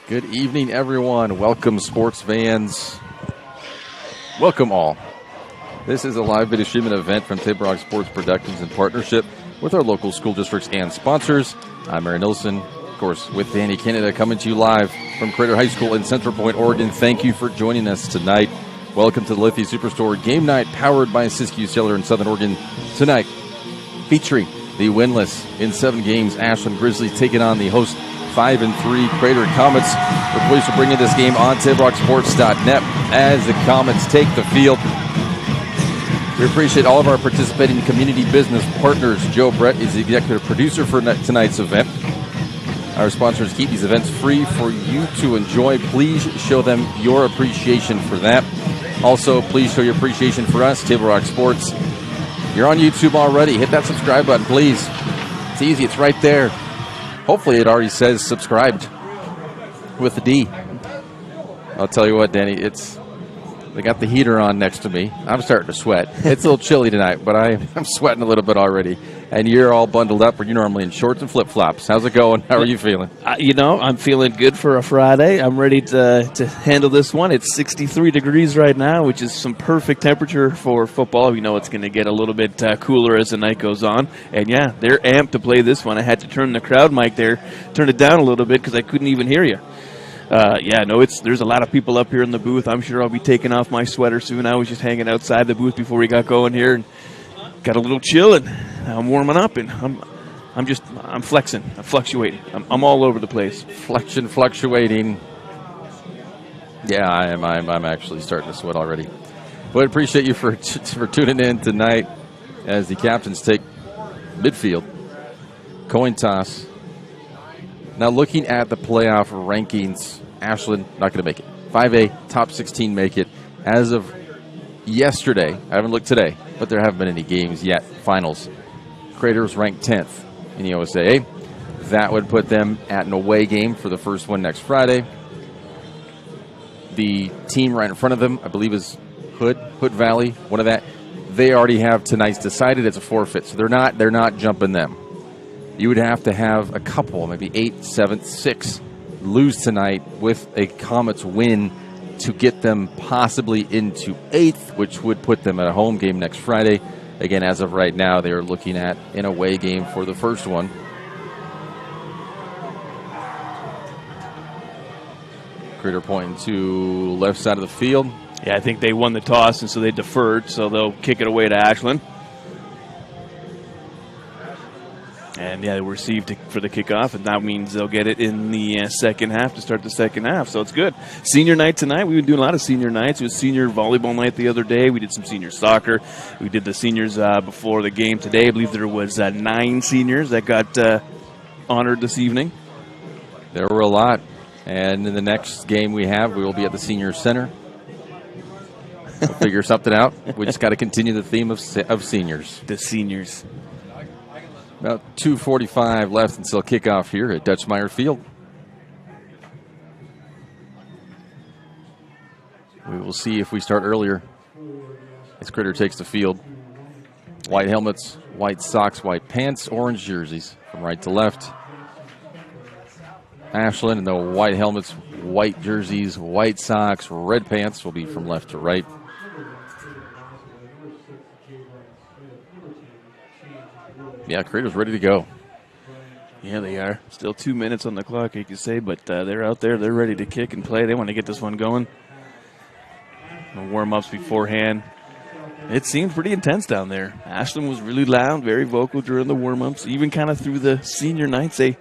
Good evening, everyone. Welcome, sports fans. Welcome all. This is a live video streaming event from Table Rock Sports Productions in partnership with our local school districts and sponsors. I'm Aaron Nilsson, of course, with Danny Canada, coming to you live from Crater High School in Central Point, Oregon. Thank you for joining us tonight. Welcome to the Liffey Superstore Game Night, powered by Siskiyou Sailor in Southern Oregon. Tonight, featuring the winless in 7 games Ashland Grizzlies taking on the host 5-3 Crater Comets. We're pleased to bring you this game on TableRockSports.net as the Comets take the field. We appreciate all of our participating community business partners. Joe Brett is the executive producer for tonight's event. Our sponsors keep these events free for you to enjoy. Please show them your appreciation for that. Also, please show your appreciation for us, Table Rock Sports. You're on YouTube already. Hit that subscribe button, please. It's easy. It's right there. Hopefully it already says subscribed with the D. I'll tell you what, Danny, they got the heater on next to me. I'm starting to sweat. It's a little chilly tonight, but I'm sweating a little bit already. And you're all bundled up, or you're normally in shorts and flip-flops. How's it going? How are you feeling? I'm feeling good for a Friday. I'm ready to handle this one. It's 63 degrees right now, which is some perfect temperature for football. We know it's going to get a little bit cooler as the night goes on. And, yeah, they're amped to play this one. I had to turn the crowd mic there, turn it down a little bit because I couldn't even hear you. There's a lot of people up here in the booth. I'm sure I'll be taking off my sweater soon. I was just hanging outside the booth before we got going here and got a little chill, and I'm warming up, and I'm flexing, I'm fluctuating. I'm all over the place. Fluctuating. Yeah, I'm actually starting to sweat already. But I appreciate you for tuning in tonight as the captains take midfield. Coin toss. Now, looking at the playoff rankings, Ashland not going to make it. 5A, top 16 make it. As of yesterday, I haven't looked today, but there haven't been any games yet. Finals. Crater's ranked 10th in the OSAA. That would put them at an away game for the first one next Friday. The team right in front of them, I believe, is Hood Valley, one of that. They already have tonight's decided. It's a forfeit, so they're not jumping them. You would have to have a couple, maybe 8, 7, 6, lose tonight with a Comets win to get them possibly into 8th, which would put them at a home game next Friday. Again, as of right now, they are looking at an away game for the first one. Crater pointing to left side of the field. Yeah, I think they won the toss, and so they deferred, so they'll kick it away to Ashland. And, yeah, they were received for the kickoff, and that means they'll get it in the second half to start the second half, so it's good. Senior night tonight. We've been doing a lot of senior nights. It was senior volleyball night the other day. We did some senior soccer. We did the seniors before the game today. I believe there was 9 seniors that got honored this evening. There were a lot. And in the next game we will be at the Senior Center. We'll figure something out. We just got to continue the theme of seniors. The seniors. About 2:45 left until kickoff here at Dutchmeyer Field. We will see if we start earlier as Crater takes the field. White helmets, white socks, white pants, orange jerseys from right to left. Ashland and the white helmets, white jerseys, white socks, red pants will be from left to right. Yeah, Crater's ready to go. Yeah, they are. Still 2 minutes on the clock, you could say, but they're out there. They're ready to kick and play. They want to get this one going. The warm-ups beforehand. It seemed pretty intense down there. Ashland was really loud, very vocal during the warm-ups. Even kind of through the senior nights, they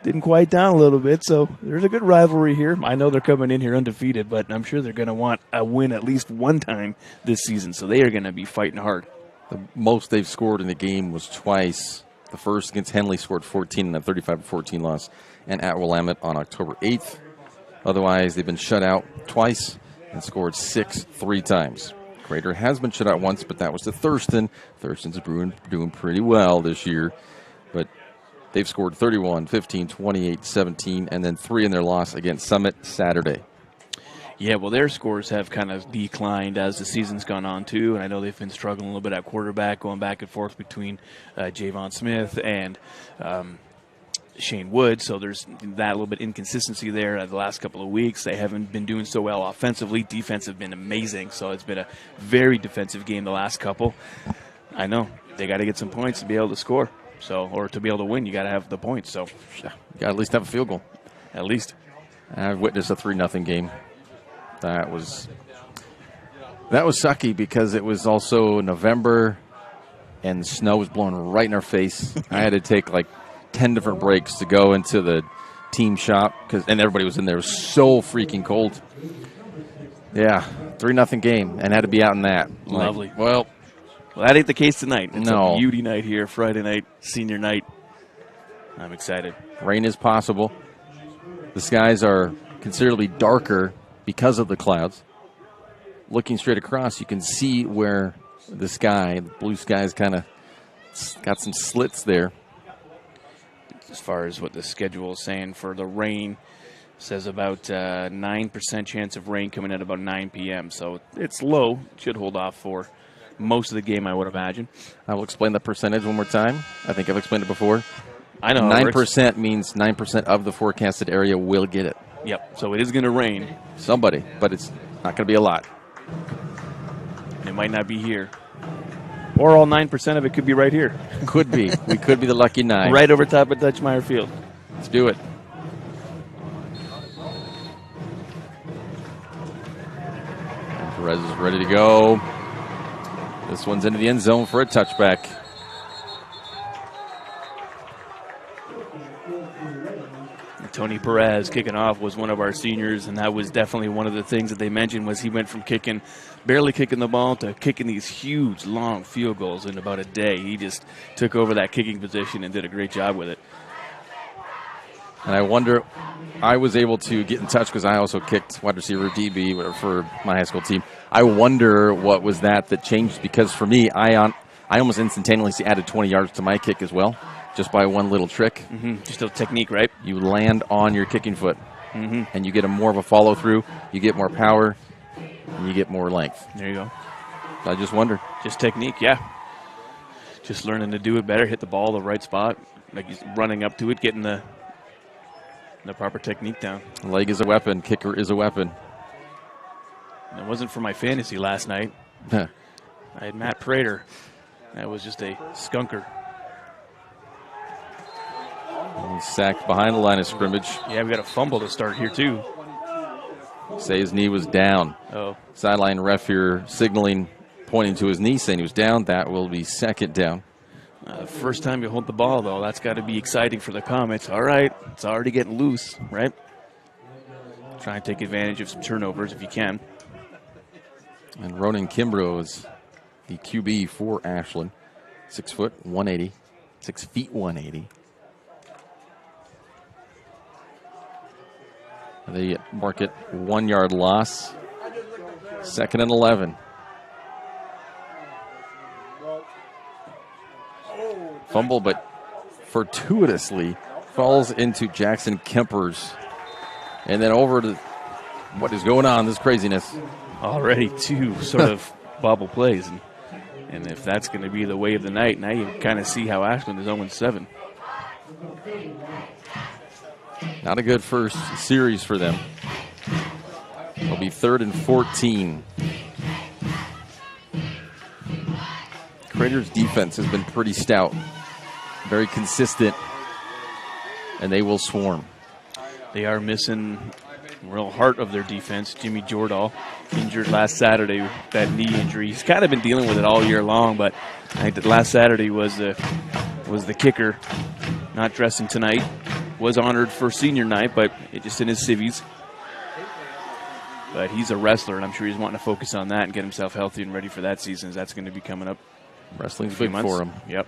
didn't quiet down a little bit, so there's a good rivalry here. I know they're coming in here undefeated, but I'm sure they're going to want a win at least one time this season, so they are going to be fighting hard. The most they've scored in the game was twice. The first against Henley scored 14 in a 35-14 loss, and at Willamette on October 8th. Otherwise, they've been shut out twice and scored 6 3 times. Crater has been shut out once, but that was to Thurston. Thurston's doing pretty well this year, but they've scored 31, 15, 28, 17, and then 3 in their loss against Summit Saturday. Yeah, well, their scores have kind of declined as the season's gone on, too. And I know they've been struggling a little bit at quarterback, going back and forth between Jayvon Smith and Shane Wood, so there's that little bit inconsistency there. The last couple of weeks, they haven't been doing so well offensively. Defense have been amazing, so it's been a very defensive game the last couple. I know they got to get some points to be able to score, or to be able to win, you got to have the points. So you got to at least have a field goal. At least. I've witnessed a 3-0 game. That was sucky because it was also November and snow was blowing right in our face. I had to take like 10 different breaks to go into the team shop and everybody was in there. It was so freaking cold. Yeah, 3-0 game and had to be out in that. Lovely. Well, that ain't the case tonight. It's no. a beauty night here, Friday night, senior night. I'm excited. Rain is possible. The skies are considerably darker because of the clouds. Looking straight across, you can see where the blue sky's kind of got some slits there. As far as what the schedule is saying for the rain, says about 9% chance of rain coming at about 9 p.m. So it's low. Should hold off for most of the game, I would imagine. I will explain the percentage one more time. I think I've explained it before. I know. 9% means 9% of the forecasted area will get it. Yep. So it is going to rain. Somebody, but it's not going to be a lot. It might not be here. Or all 9% of it could be right here. Could be. We could be the lucky 9. Right over top of Dutchmeyer Field. Let's do it. And Perez is ready to go. This one's into the end zone for a touchback. Tony Perez kicking off was one of our seniors, and that was definitely one of the things that they mentioned was he went from barely kicking the ball to kicking these huge, long field goals in about a day. He just took over that kicking position and did a great job with it. And I wonder, I was able to get in touch because I also kicked wide receiver DB for my high school team. I wonder what was that changed, because for me, I almost instantaneously added 20 yards to my kick as well. Just by one little trick. Mm-hmm. Just a technique, right? You land on your kicking foot, and you get more of a follow-through. You get more power, and you get more length. There you go. I just wondered. Just technique, yeah. Just learning to do it better, hit the ball the right spot, like he's running up to it, getting the proper technique down. Leg is a weapon. Kicker is a weapon. And it wasn't for my fantasy last night. I had Matt Prater. That was just a skunker. He's sacked behind the line of scrimmage. Yeah, we got a fumble to start here, too. Say his knee was down. Oh. Sideline ref here signaling, pointing to his knee, saying he was down. That will be second down. First time you hold the ball, though, that's got to be exciting for the Comets. All right, it's already getting loose, right? Try and take advantage of some turnovers if you can. And Ronan Kimbrough is the QB for Ashland. 6 foot, 180. 6 feet, 180. They mark it 1 yard loss. 2nd and 11. Fumble, but fortuitously falls into Jackson Kemper's. And then over to what is going on, this craziness. Already two sort of bobble plays. And if that's going to be the way of the night, now you kind of see how Ashland is 0-7. Not a good first series for them. It'll be 3rd and 14. Crater's defense has been pretty stout, very consistent, and they will swarm. They are missing the real heart of their defense. Jimmy Jordahl, injured last Saturday with that knee injury. He's kind of been dealing with it all year long, but I think that last Saturday was the kicker. Not dressing tonight. Was honored for senior night, but it just in his civvies. But he's a wrestler, and I'm sure he's wanting to focus on that and get himself healthy and ready for that season, as that's going to be coming up. Wrestling's big for him. Yep.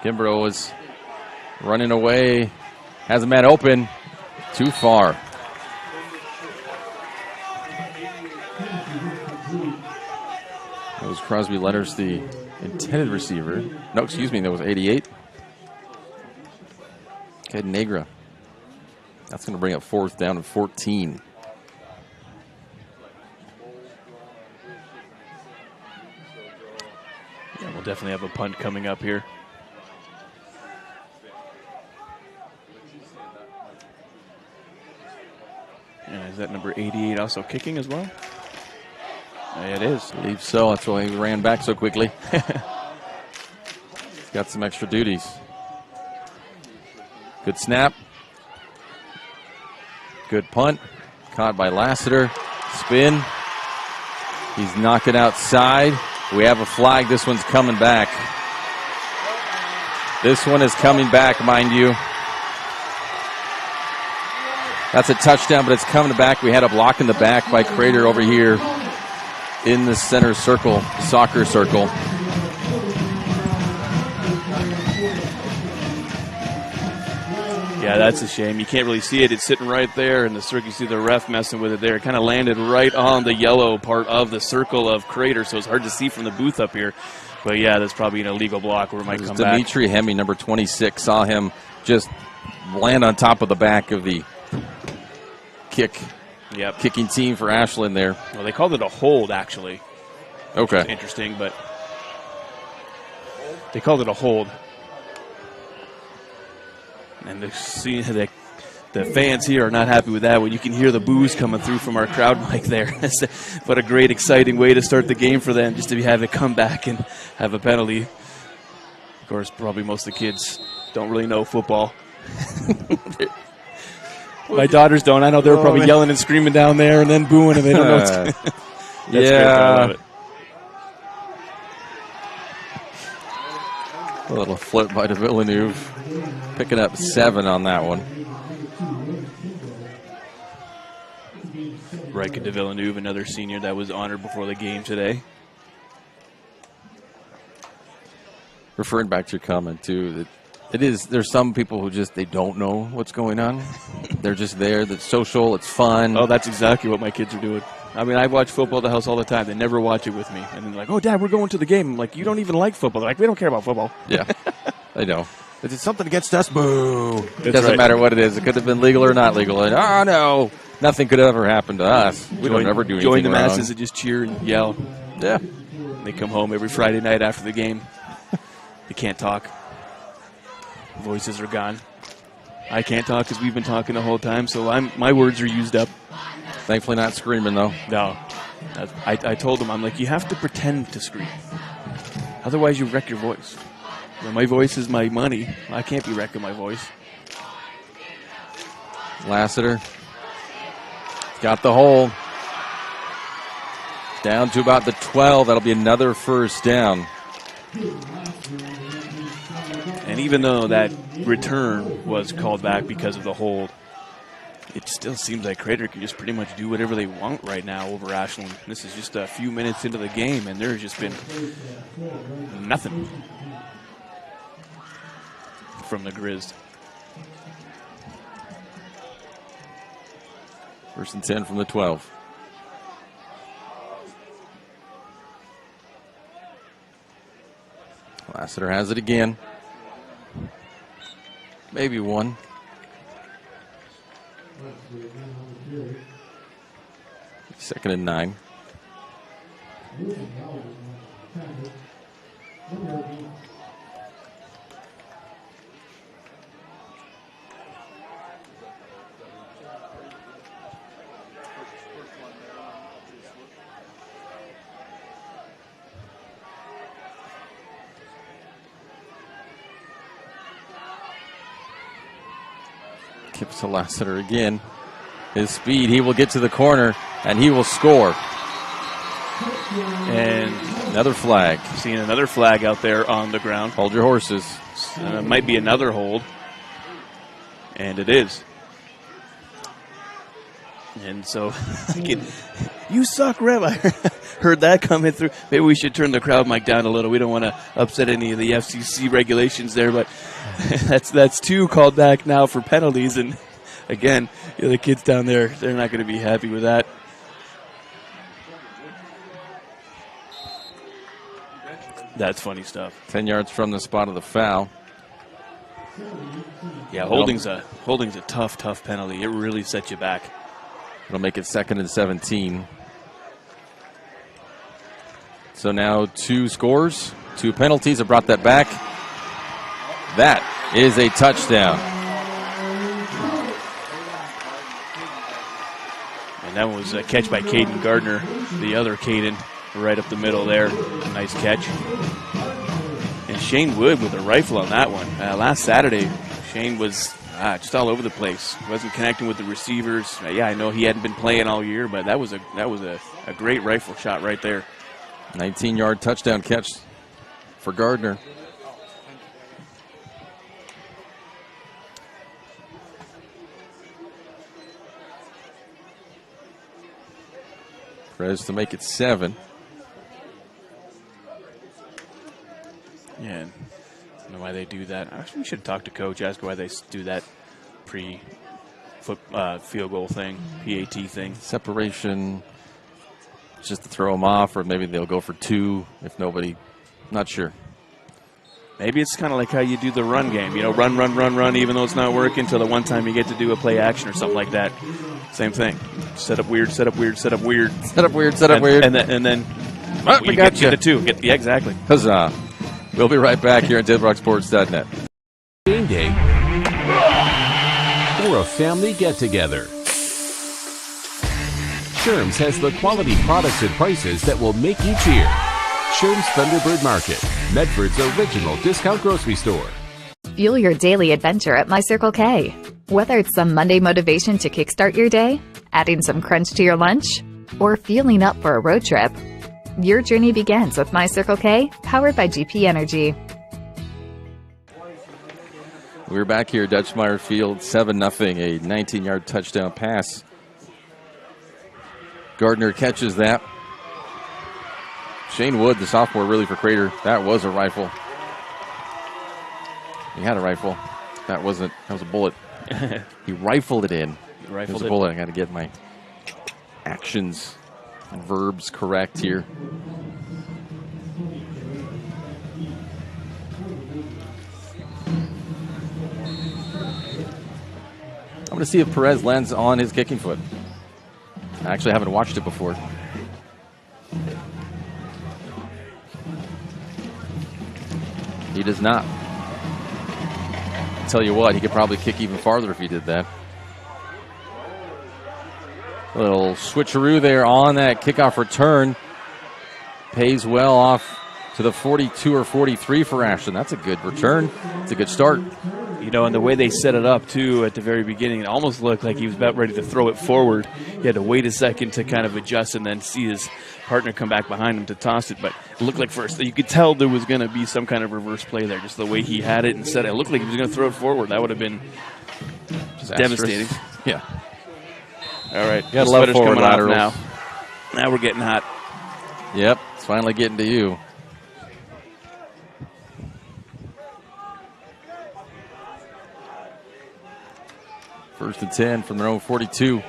Kimbrough is running away. Has a man open. Too far. That was Crosby Letters, the intended receiver. No, excuse me, that was 88. Okay, Negra. That's going to bring up 4th down and 14. Yeah, we'll definitely have a punt coming up here. And is that number 88 also kicking as well? It is. I believe so. That's why he ran back so quickly. He's got some extra duties. Good snap. Good punt. Caught by Lassiter. Spin. He's knocking outside. We have a flag. This one's coming back. This one is coming back, mind you. That's a touchdown, but it's coming back. We had a block in the back by Crater over here in the center circle, soccer circle. Yeah, that's a shame. You can't really see it. It's sitting right there in the circle. You see the ref messing with it there. It kind of landed right on the yellow part of the circle of Crater, so it's hard to see from the booth up here. But, yeah, that's probably an illegal block where it might come back. Dimitri Hemme, number 26, saw him just land on top of the back of the kicking team for Ashland there. Well, they called it a hold, actually. Okay. Which is interesting, but they called it a hold. And the fans here are not happy with that. When you can hear the boos coming through from our crowd mic there. What a great, exciting way to start the game for them, just to have it come back and have a penalty. Of course, probably most of the kids don't really know football. My daughters don't. I know they're probably yelling and screaming down there and then booing, and they don't know what's That's yeah. Great. I love it. A little flip by de Villeneuve. Picking up 7 on that one. Riker de Villeneuve, another senior that was honored before the game today. Referring back to your comment, too, that there's some people who just, they don't know what's going on. They're just there. It's social. It's fun. Oh, that's exactly what my kids are doing. I mean, I watch football at the house all the time. They never watch it with me. And they're like, oh, Dad, we're going to the game. I'm like, you don't even like football. They're like, we don't care about football. Yeah, I know. Is it something against us? Boo. It That's doesn't matter what it is. It could have been legal or not legal. And, oh, no. Nothing could ever happen to us. We don't ever do anything Join the wrong. masses and just cheer and yell. Yeah. They come home every Friday night after the game. They can't talk. Voices are gone. I can't talk because we've been talking the whole time, so my words are used up. Thankfully not screaming, though. No. I told them, I'm like, you have to pretend to scream. Otherwise, you wreck your voice. When my voice is my money, I can't be wrecking my voice. Lassiter got the hole. Down to about the 12. That'll be another first down. And even though that return was called back because of the hold, it still seems like Crater can just pretty much do whatever they want right now over Ashland. This is just a few minutes into the game, and there's just been nothing from the Grizz. 1st and 10 from the 12. Lassiter has it again. Maybe one. Second and 9. Gives to Lassiter again. His speed, he will get to the corner, and he will score. And another flag. Seeing another flag out there on the ground. Hold your horses. Might be another hold. And it is. And so, you suck, Rev. I heard that coming through. Maybe we should turn the crowd mic down a little. We don't want to upset any of the FCC regulations there, but that's 2 called back now for penalties. And again, the kids down there, they're not going to be happy with that. That's funny stuff. 10 yards from the spot of the foul. Yeah, holding's a tough penalty. It really sets you back. It'll make it 2nd and 17. So now 2 scores, 2 penalties have brought that back. That is a touchdown. And that one was a catch by Caden Gardner, the other Caden, right up the middle there. Nice catch. And Shane Wood with a rifle on that one. Last Saturday, Shane was just all over the place. Wasn't connecting with the receivers. Yeah, I know he hadn't been playing all year, but that was a great rifle shot right there. 19-yard touchdown catch for Gardner. Perez to make it 7. Yeah, I don't know why they do that. Actually, we should talk to Coach, ask why they do that field goal thing, PAT thing. Separation, just to throw them off, or maybe they'll go for 2 if nobody, not sure. Maybe it's kind of like how you do the run game. You know, run, even though it's not working, until the one time you get to do a play action or something like that. Same thing. Set up weird, set up weird, set up weird. Set up weird, set up weird. And then we got you. Get the 2. Yeah, exactly. Huzzah. We'll be right back here at DeadRockSports.net. Game day or a family get-together. Sherm's has the quality products and prices that will make you cheer. Sherm's Thunderbird Market, Medford's original discount grocery store. Fuel your daily adventure at My Circle K. Whether it's some Monday motivation to kickstart your day, adding some crunch to your lunch, or fueling up for a road trip, your journey begins with My Circle K, powered by GP Energy. We're back here at Dutchmeyer Field, 7-0, a 19-yard touchdown pass. Gardner catches that. Shane Wood, the sophomore, really for Crater. That was a rifle. He had a rifle. That was a bullet. He rifled it in. It was a bullet. I got to get my actions and verbs correct here. I'm going to see if Perez lands on his kicking foot. I actually haven't watched it before. He does not. I'll tell you what, he could probably kick even farther if he did that. A little switcheroo there on that kickoff return. Pays well off to the 42 or 43 for Ashland. That's a good return. It's a good start. You know, and the way they set it up, too, at the very beginning, it almost looked like he was about ready to throw it forward. He had to wait a second to kind of adjust and then see his partner come back behind him to toss it. But it looked like first, you could tell there was going to be some kind of reverse play there, just the way he had it and set it. It looked like he was going to throw it forward. That would have been devastating. Yeah. All right. You got to love forward laterals. Now we're getting hot. Yep, it's finally getting to you. First and 10 from their own 42.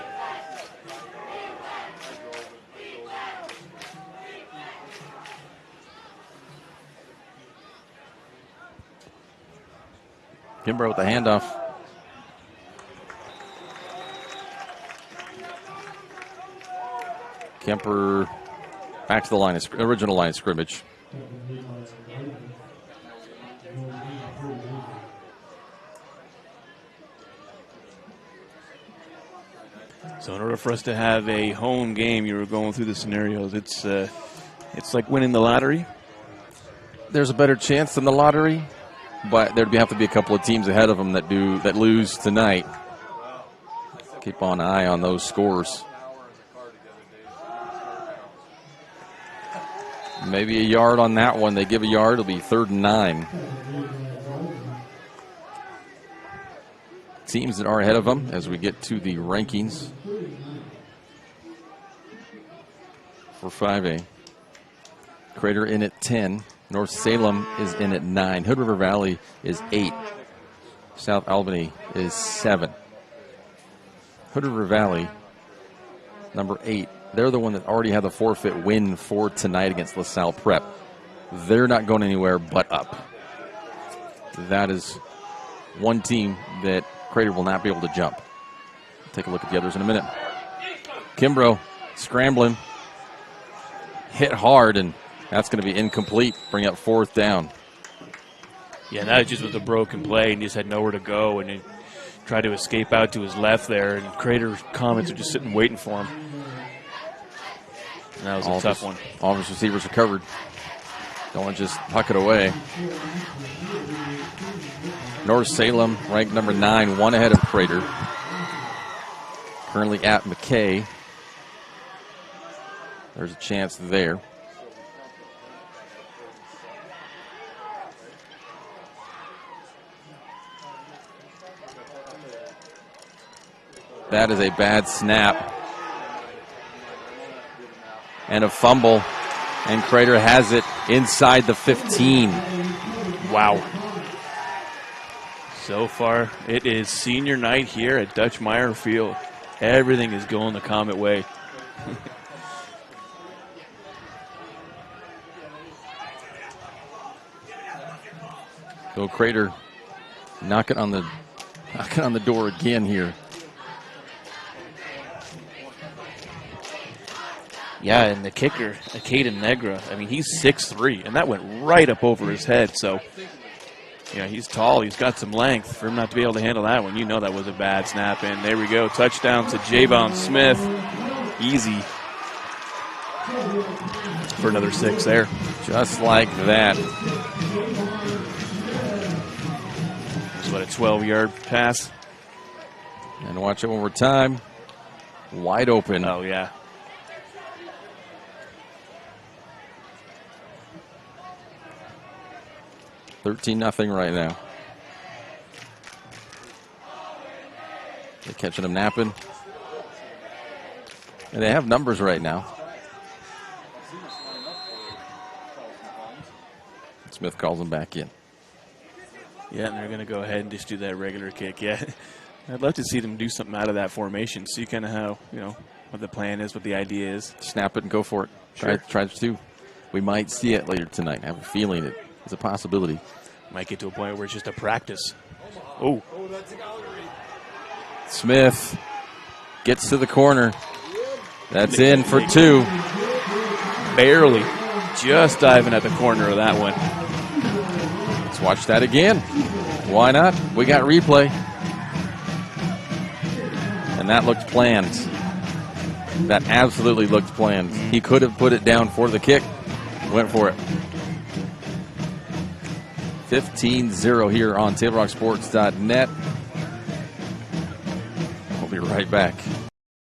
Kimbrough with the handoff. Kemper back to the line of original line of scrimmage. So in order for us to have a home game, you were going through the scenarios. It's like winning the lottery. There's a better chance than the lottery, but there'd have to be a couple of teams ahead of them that lose tonight. Keep an eye on those scores. Maybe a yard on that one. They give a yard. It'll be 3rd and 9. Teams that are ahead of them as we get to the rankings for 5A. Crater in at 10. North Salem is in at 9. Hood River Valley is 8. South Albany is 7. Hood River Valley, number 8. They're the one that already had the forfeit win for tonight against LaSalle Prep. They're not going anywhere but up. That is one team that Crater will not be able to jump. Take a look at the others in a minute. Kimbrough scrambling. Hit hard, and that's going to be incomplete. Bring up 4th down. Yeah, that just was a broken play, and he just had nowhere to go, and tried to escape out to his left there, and Crater Comets are just sitting waiting for him. And that was a tough one. All of his receivers are covered. Don't want to just puck it away. North Salem, ranked number 9, 1 ahead of Crater. Currently at McKay. There's a chance there. That is a bad snap. And a fumble. And Crater has it inside the 15. Wow. So far, it is senior night here at Dutch Meyer Field. Everything is going the Comet way. So Crater knocking on the door again here. Yeah, and the kicker, Caden Negra, I mean, he's 6'3", and that went right up over his head. So, yeah, he's tall. He's got some length. For him not to be able to handle that one, you know that was a bad snap. And there we go. Touchdown to Jayvon Smith. Easy for another 6 there. Just like that. It's what, a 12-yard pass? And watch it one more time. Wide open. Oh, yeah. 13-0 right now. They're catching him napping. And they have numbers right now. Smith calls him back in. Yeah, and they're going to go ahead and just do that regular kick. Yeah, I'd love to see them do something out of that formation. See kind of how, what the plan is, what the idea is. Snap it and go for it. Sure. Try to. We might see it later tonight. I have a feeling it's a possibility. Might get to a point where it's just a practice. Oh. Smith gets to the corner. That's in for 2. Barely. Just diving at the corner of that one. Let's watch that again. Why not? We got replay. And that looked planned. That absolutely looked planned. He could have put it down for the kick. Went for it. 15-0 here on TableRockSports.net. We'll be right back.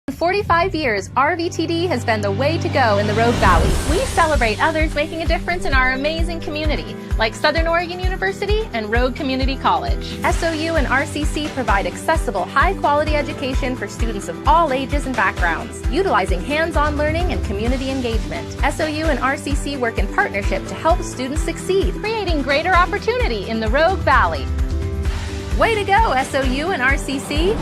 For 45 years, RVTD has been the way to go in the Rogue Valley. We celebrate others making a difference in our amazing community, like Southern Oregon University and Rogue Community College. SOU and RCC provide accessible, high-quality education for students of all ages and backgrounds, utilizing hands-on learning and community engagement. SOU and RCC work in partnership to help students succeed, creating greater opportunity in the Rogue Valley. Way to go, SOU and RCC!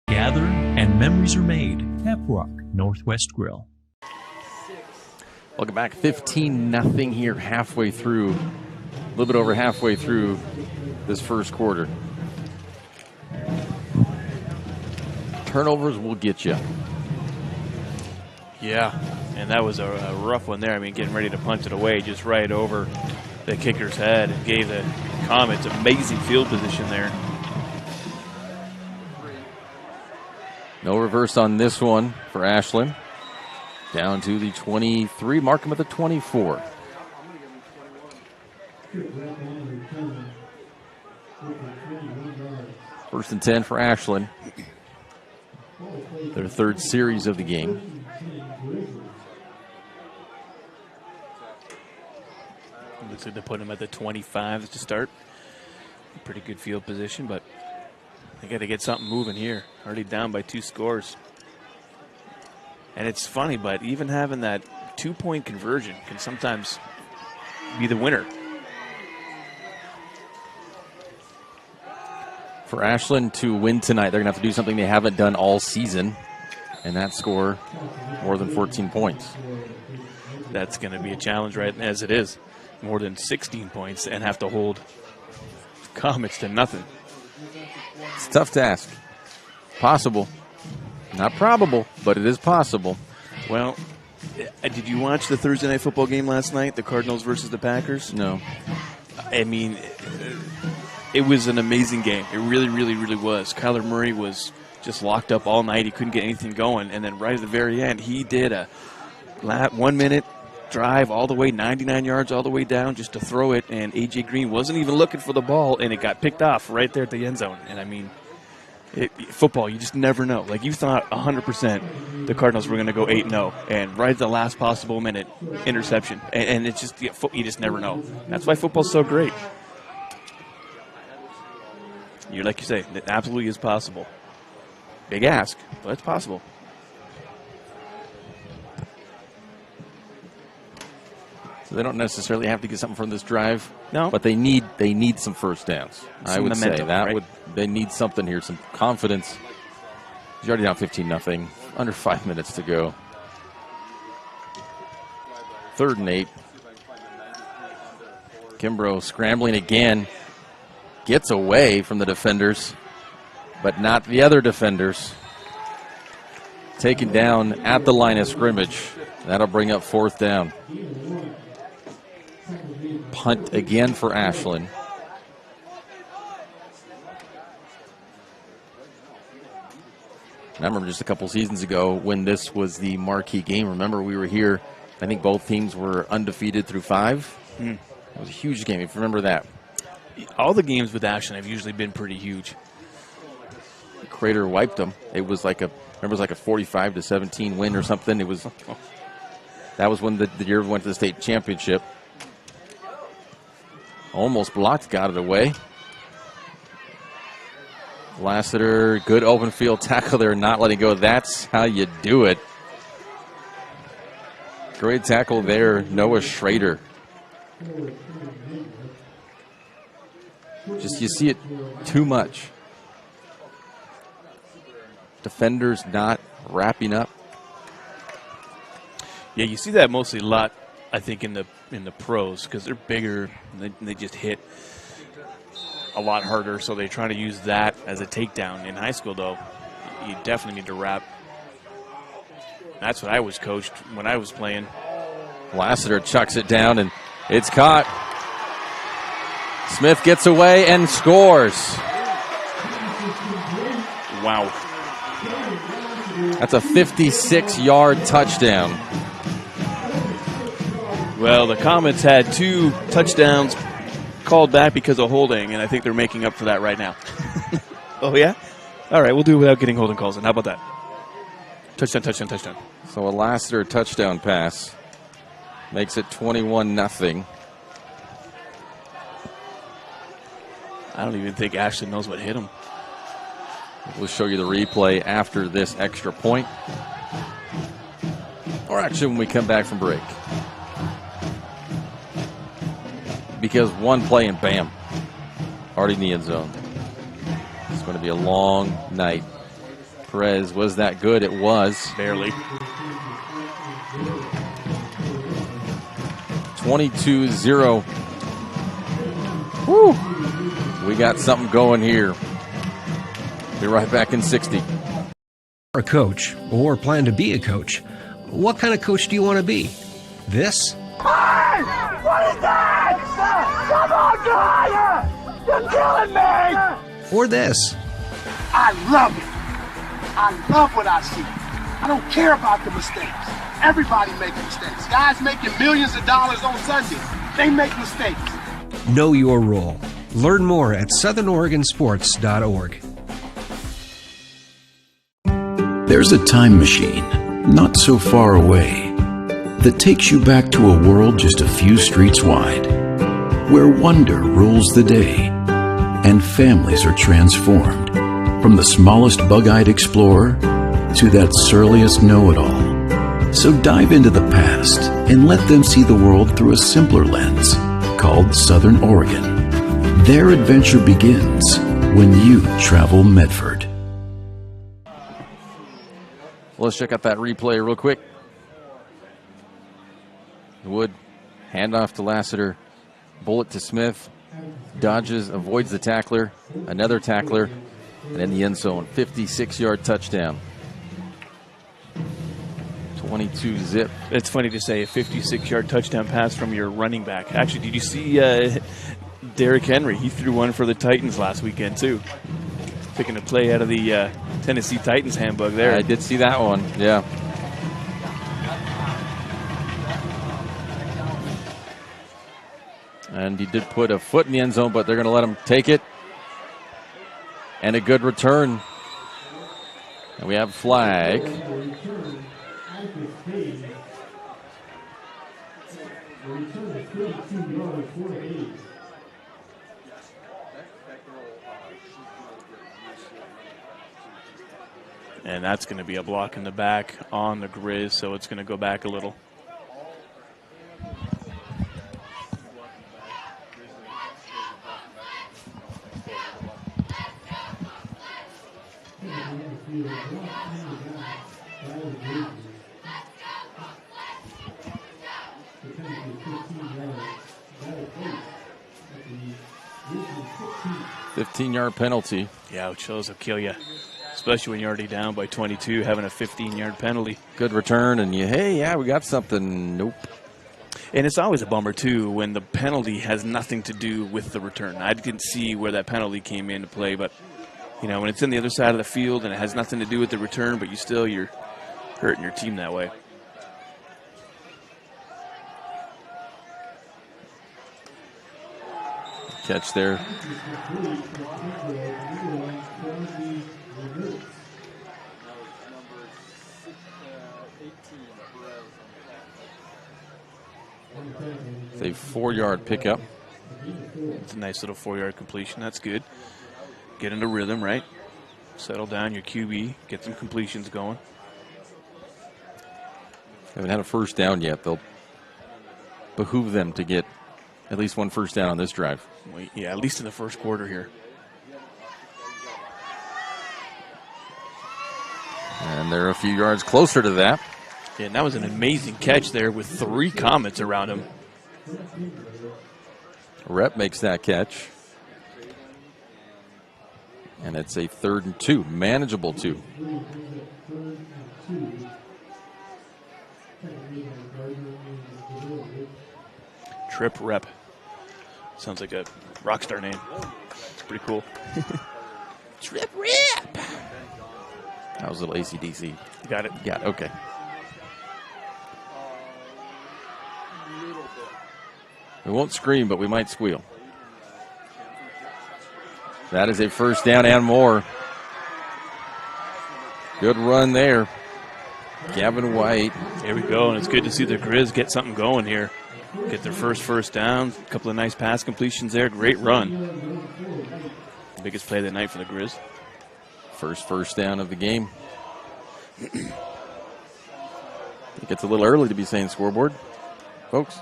Gather and memories are made. Pep Rock Northwest Grill. Welcome back. 15-0 here halfway through. A little bit over halfway through this first quarter. Turnovers will get you. Yeah, and that was a rough one there. I mean, getting ready to punt it away just right over the kicker's head and gave the Comets amazing field position there. No reverse on this one for Ashland. Down to the 23. Mark him at the 24. First and 10 for Ashland. Their third series of the game. Looks like they put him at the 25 to start. Pretty good field position, but they got to get something moving here. Already down by 2 scores. And it's funny, but even having that 2-point conversion can sometimes be the winner. For Ashland to win tonight, they're going to have to do something they haven't done all season. and not score more than 14 points. That's going to be a challenge, right, as it is. More than 16 points and have to hold Comets to nothing. It's a tough task. Possible. Not probable, but it is possible. Well, did you watch the Thursday Night Football game last night, the Cardinals versus the Packers? No. I mean, it was an amazing game. It really, really, really was. Kyler Murray was just locked up all night. He couldn't get anything going. And then right at the very end, he did a 1-minute drive all the way, 99 yards all the way down just to throw it. And A.J. Green wasn't even looking for the ball, and it got picked off right there at the end zone. And, I mean, football, you just never know. Like, you thought 100% the Cardinals were going to go 8-0, and right at the last possible minute, interception. And it's just, you just never know. That's why football's so great. Like you say, it absolutely is possible. Big ask, but it's possible. So they don't necessarily have to get something from this drive. No. But they need some first downs. I would momentum, say that right? they need something here, some confidence. He's already down 15-0. Under 5 minutes to go. 3rd and 8. Kimbrough scrambling again. Gets away from the defenders, but not the other defenders. Taken down at the line of scrimmage. That'll bring up 4th down. Punt again for Ashland. And I remember just a couple seasons ago when this was the marquee game. Remember, we were here. I think both teams were undefeated through 5. It was a huge game, if you remember that. All the games with Ashland have usually been pretty huge. The Crater wiped them. It was like a 45-17 win or something. It was. That was when the year we went to the state championship. Almost blocked, got it away. Lassiter, good open field tackle there, not letting go. That's how you do it. Great tackle there, Noah Schrader. Just, you see it too much. Defenders not wrapping up. Yeah, you see that mostly a lot, I think, in the pros, because they're bigger and they just hit a lot harder, so they try to use that as a takedown. In high school, though, you definitely need to wrap. That's what I was coached when I was playing. Lassiter chucks it down, and it's caught. Smith gets away and scores. Wow. That's a 56-yard touchdown. Well, the Comets had 2 touchdowns called back because of holding, and I think they're making up for that right now. Oh, yeah? All right, we'll do it without getting holding calls in. How about that? Touchdown, touchdown, touchdown. So a Lassiter touchdown pass makes it 21-0. I don't even think Ashland knows what hit him. We'll show you the replay after this extra point. Or actually when we come back from break. Because one play and bam, already in the end zone. It's going to be a long night. Perez, was that good? It was. Barely. 22-0. Woo! We got something going here. Be right back in 60. A coach or plan to be a coach. What kind of coach do you want to be? This? Hey! What is that? Come on, guy! You're killing me! Or this? I love it. I love what I see. I don't care about the mistakes. Everybody making mistakes. Guys making millions of dollars on Sunday. They make mistakes. Know your role. Learn more at southernoregonsports.org. There's a time machine, not so far away, that takes you back to a world just a few streets wide, where wonder rules the day, and families are transformed, from the smallest bug-eyed explorer to that surliest know-it-all. So dive into the past and let them see the world through a simpler lens, called Southern Oregon. Their adventure begins when you travel Medford. Let's check out that replay real quick. Wood, handoff to Lassiter. Bullet to Smith. Dodges, avoids the tackler. Another tackler. And in the end zone, 56-yard touchdown. 22 zip. It's funny to say a 56-yard touchdown pass from your running back. Actually, did you see Derrick Henry? He threw one for the Titans last weekend, too. Picking a play out of the Tennessee Titans handbook there. I did see that one, yeah. And he did put a foot in the end zone, but they're going to let him take it. And a good return. And we have flag. And that's going to be a block in the back on the Grizz, so it's going to go back a little. $15-yard penalty. Yeah, which shows will kill you, especially when you're already down by 22, having a 15-yard penalty. Good return, and we got something. Nope. And it's always a bummer, too, when the penalty has nothing to do with the return. I didn't see where that penalty came into play, but, when it's in the other side of the field and it has nothing to do with the return, but you're hurting your team that way. Catch there. It's a 4-yard pickup. It's a nice little 4-yard completion. That's good. Get into rhythm, right? Settle down your QB. Get some completions going. Haven't had a first down yet. They'll behoove them to get at least one first down on this drive. Yeah, at least in the first quarter here. And they're a few yards closer to that. Yeah, and that was an amazing catch there with 3 Comets around him. Rep makes that catch. And it's a 3rd and 2, manageable 2. Trip Rep. Sounds like a rock star name. It's pretty cool. Trip Rep. That was a little AC/DC. You got it? Got it, okay. We won't scream, but we might squeal. That is a first down and more. Good run there. Gavin White. Here we go, and it's good to see the Grizz get something going here. Get their first down. A couple of nice pass completions there. Great run. The biggest play of the night for the Grizz. First down of the game. I think it's a little early to be saying scoreboard, folks.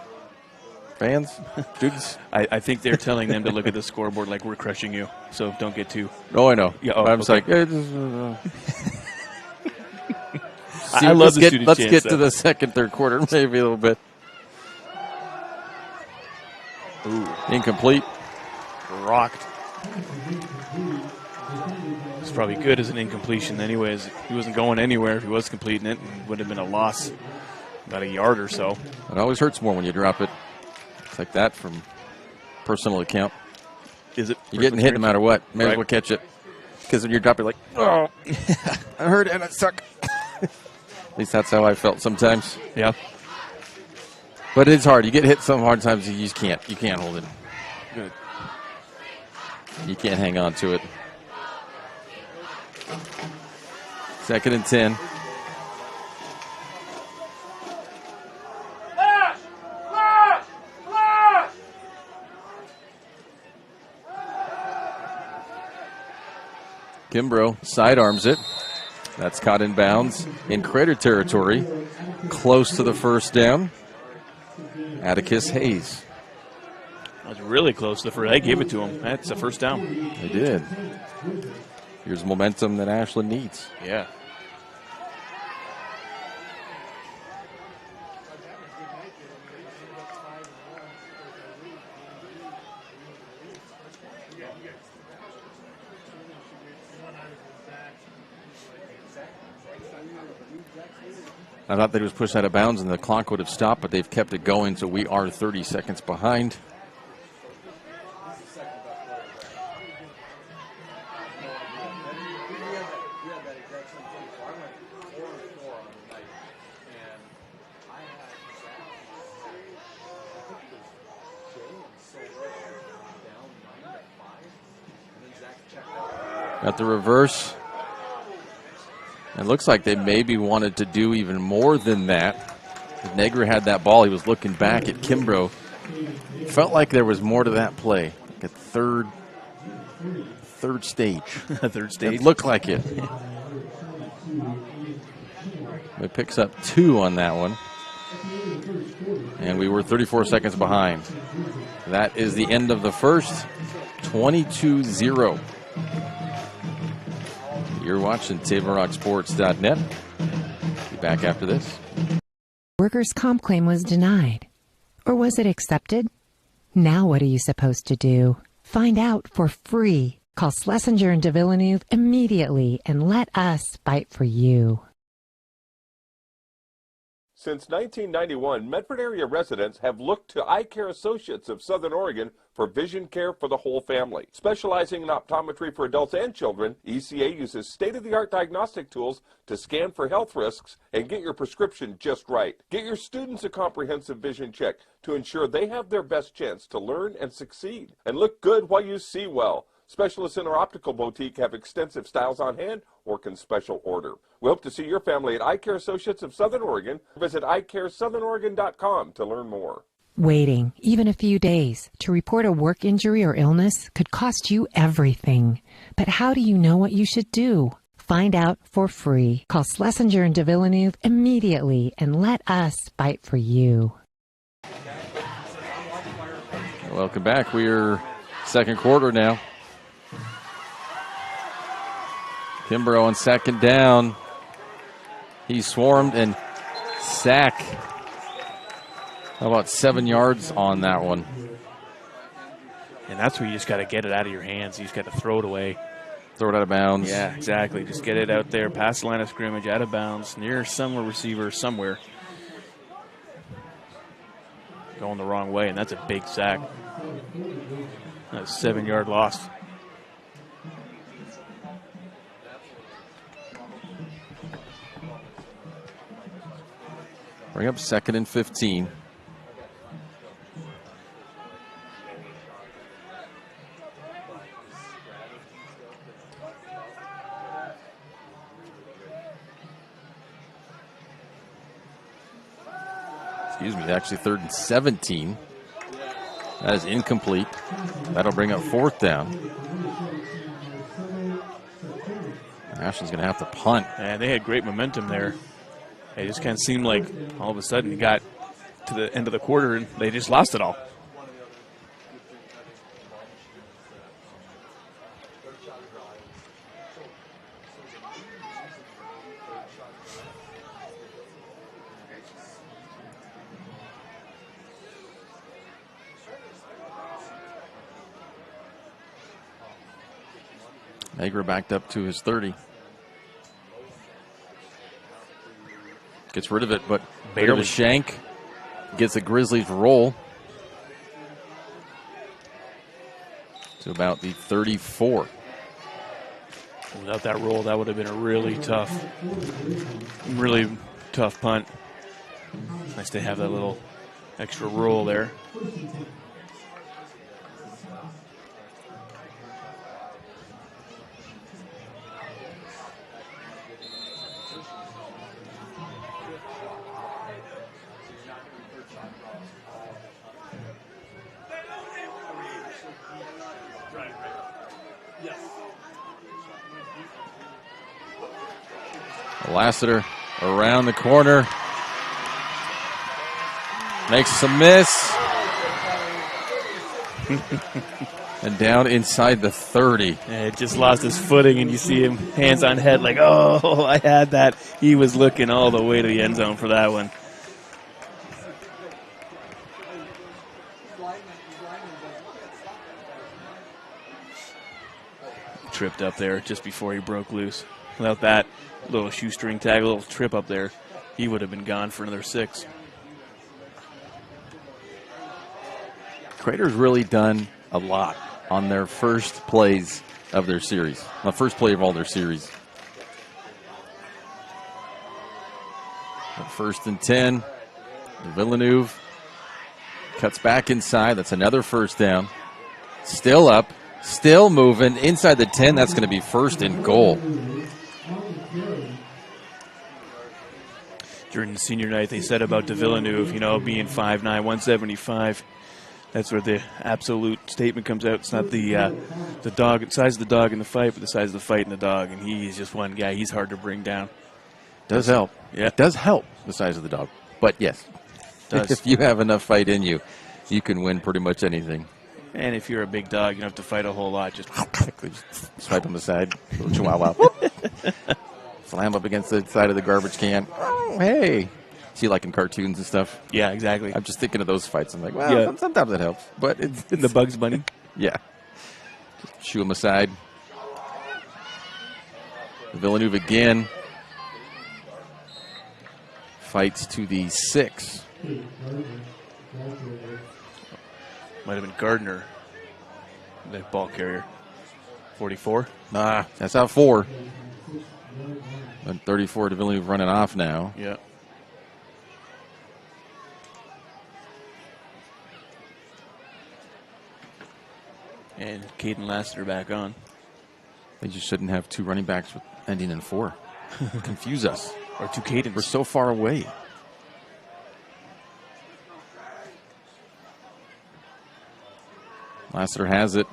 Fans, students. I think they're telling them to look at the scoreboard like we're crushing you. So don't get too. Oh, I know. Yeah, I'm just like, let's get to the second, third quarter, maybe a little bit. Ooh, incomplete. Rocked. It's probably good as an incompletion anyways. He wasn't going anywhere if he was completing it. It would have been a loss, about a yard or so. It always hurts more when you drop it. It's like that from personal account. Is it? You're getting hit no matter what. May as well catch it. Because when you're dropping, like, oh, I heard it and it sucked. At least that's how I felt sometimes. Yeah. But it's hard. You get hit some hard times, you just can't. You can't hold it. Good. You can't hang on to it. 2nd and 10. Kimbrough sidearms it. That's caught in bounds in Crater territory. Close to the first down. Atticus Hayes. That was really close to the first. They gave it to him. That's a first down. They did. Here's momentum that Ashland needs. Yeah. I thought that it was pushed out of bounds and the clock would have stopped, but they've kept it going, so we are 30 seconds behind. Got the reverse. It looks like they maybe wanted to do even more than that. Negre had that ball. He was looking back at Kimbrough. Felt like there was more to that play. Like a third stage. Third stage. It looked like it. It picks up 2 on that one. And we were 34 seconds behind. That is the end of the first. 22-0. You're watching TableRockSports.net. Be back after this. Workers' comp claim was denied. Or was it accepted? Now what are you supposed to do? Find out for free. Call Schlesinger and de Villeneuve immediately and let us fight for you. Since 1991, Medford area residents have looked to Eye Care Associates of Southern Oregon for vision care for the whole family. Specializing in optometry for adults and children, ECA uses state-of-the-art diagnostic tools to scan for health risks and get your prescription just right. Get your students a comprehensive vision check to ensure they have their best chance to learn and succeed. And look good while you see well. Specialists in our optical boutique have extensive styles on hand or can special order. We hope to see your family at Eye Care Associates of Southern Oregon. Visit eyecaresouthern.com to learn more. Waiting, even a few days, to report a work injury or illness could cost you everything. But how do you know what you should do? Find out for free. Call Schlesinger and de Villeneuve immediately and let us fight for you. Welcome back. We're second quarter now. Kimbrough on second down. He swarmed and sack. How about 7 yards on that one? And that's where you just got to get it out of your hands. You just got to throw it away. Throw it out of bounds. Yeah, exactly. Just get it out there, past the line of scrimmage, out of bounds, near some receiver somewhere. Going the wrong way, and that's a big sack. That's a 7-yard loss. Bring up 2nd and 15. Excuse me, actually 3rd and 17. That is incomplete. That'll bring up 4th down. Ashland's going to have to punt. And they had great momentum there. It just kind of seemed like all of a sudden it got to the end of the quarter and they just lost it all. Negre backed up to his 30. Gets rid of it, but barely. Shank gets a Grizzlies roll to about the 34. Without that roll, that would have been a really tough punt. Nice to have that little extra roll there. Lassiter around the corner. Makes a miss. And down inside the 30. Yeah, it just lost his footing, and you see him hands on head like, oh, I had that. He was looking all the way to the end zone for that one. tripped up there just before he broke loose. Without that little shoestring tag, a little trip up there, he would have been gone for another 6. Crater's really done a lot on their first plays of their series. The first play of all their series. First and 10. Villeneuve cuts back inside. That's another first down. Still up. Still moving. Inside the 10. That's going to be first and goal. During the senior night, they said about Villeneuve, being 5'9", 175. That's where the absolute statement comes out. It's not the size of the dog in the fight, but the size of the fight in the dog. And he's just one guy. He's hard to bring down. Does help. Yeah. It does help, the size of the dog. But yes, if you have enough fight in you, you can win pretty much anything. And if you're a big dog, you don't have to fight a whole lot. Just swipe him aside. Little chihuahua. Slam up against the side of the garbage can. Oh, hey. See, like in cartoons and stuff. Yeah, exactly. I'm just thinking of those fights. I'm like, well, sometimes it helps. But it's the Bugs Bunny. Yeah. Just shoo him aside. Villeneuve again. Fights to the 6. Might have been Gardner, the ball carrier. 44? Nah, that's out 4. And 34 to Villeneuve running off now. Yeah. And Caden Lassiter back on. They just shouldn't have 2 running backs with ending in 4. Confuse us. Or 2 Cadens. We're so far away. Lassiter has it.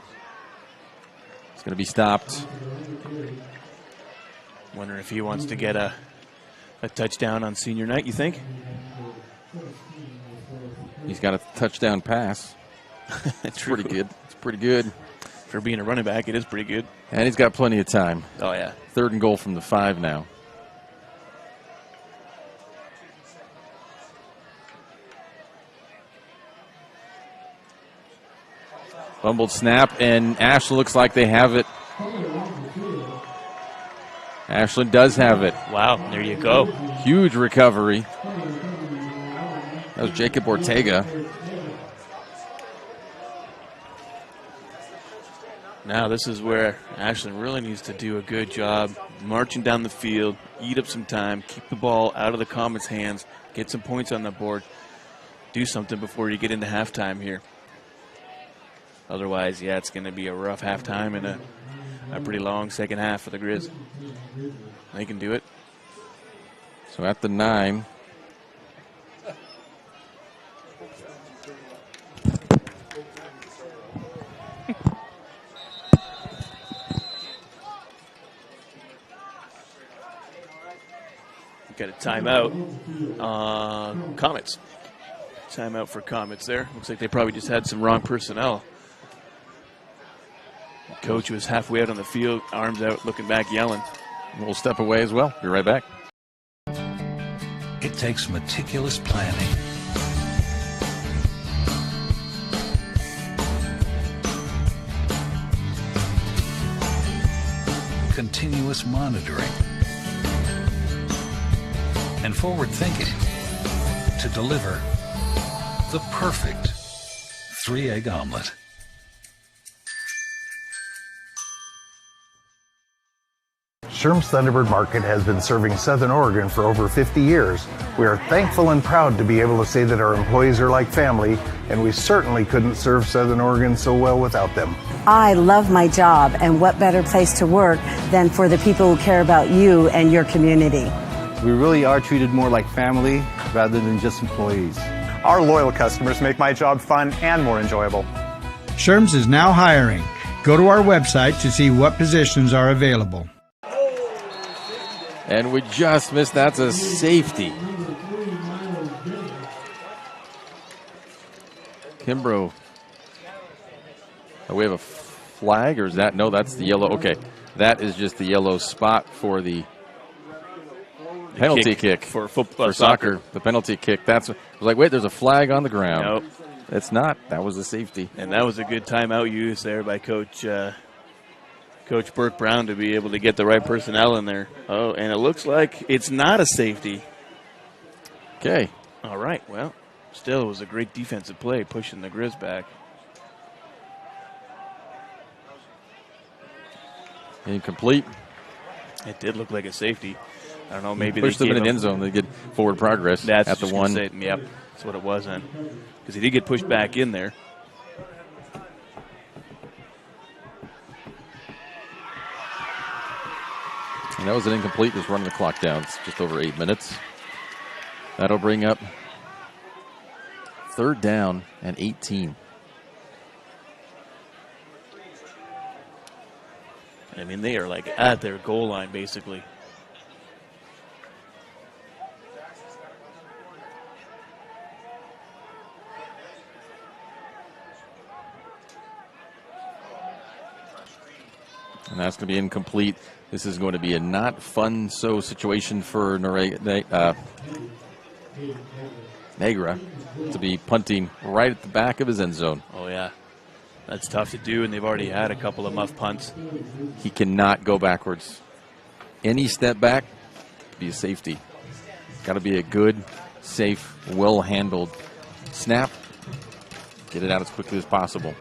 It's going to be stopped. Wondering if he wants to get a touchdown on senior night, you think? He's got a touchdown pass. It's pretty good. It's pretty good. For being a running back, it is pretty good. And he's got plenty of time. Oh, yeah. 3rd and goal from the 5 now. Fumbled snap, and Ashland looks like they have it. Ashland does have it. Wow, there you go. Huge recovery. That was Jacob Ortega. Now this is where Ashland really needs to do a good job marching down the field, eat up some time, keep the ball out of the Comets' hands, get some points on the board, do something before you get into halftime here. Otherwise, yeah, it's going to be a rough halftime and a pretty long second half for the Grizz. They can do it. So at the 9. Got a timeout. Comets. Timeout for Comets there. Looks like they probably just had some wrong personnel. The coach was halfway out on the field, arms out, looking back, yelling. We'll step away as well. Be right back. It takes meticulous planning, continuous monitoring, and forward thinking to deliver the perfect 3-egg omelet. Sherm's Thunderbird Market has been serving Southern Oregon for over 50 years. We are thankful and proud to be able to say that our employees are like family, and we certainly couldn't serve Southern Oregon so well without them. I love my job, and what better place to work than for the people who care about you and your community. We really are treated more like family rather than just employees. Our loyal customers make my job fun and more enjoyable. Sherm's is now hiring. Go to our website to see what positions are available. And we just missed. That's a safety. Kimbrough. We have a flag, or is that? No, that's the yellow. Okay. That is just the yellow spot for the penalty kick for football, for soccer. The penalty kick. That's. I was like, wait, there's a flag on the ground. Nope. It's not. That was a safety. And that was a good timeout use there by Coach Coach Burke Brown to be able to get the right personnel in there. Oh, and it looks like it's not a safety. Okay. All right, well, still it was a great defensive play pushing the Grizz back. Incomplete. It did look like a safety. I don't know, maybe pushed they them in an end zone. They get forward progress that's at the just one. Say, yep, that's what it was then. Because he did get pushed back in there. And that was an incomplete, just running the clock down. It's just over 8 minutes. That'll bring up 3rd down and 18. I mean, they are like at their goal line, basically. And that's going to be incomplete. This is going to be a not fun so situation for Negra to be punting right at the back of his end zone. Oh, yeah. That's tough to do, and they've already had a couple of muff punts. He cannot go backwards. Any step back, be a safety. Got to be a good, safe, well-handled snap. Get it out as quickly as possible.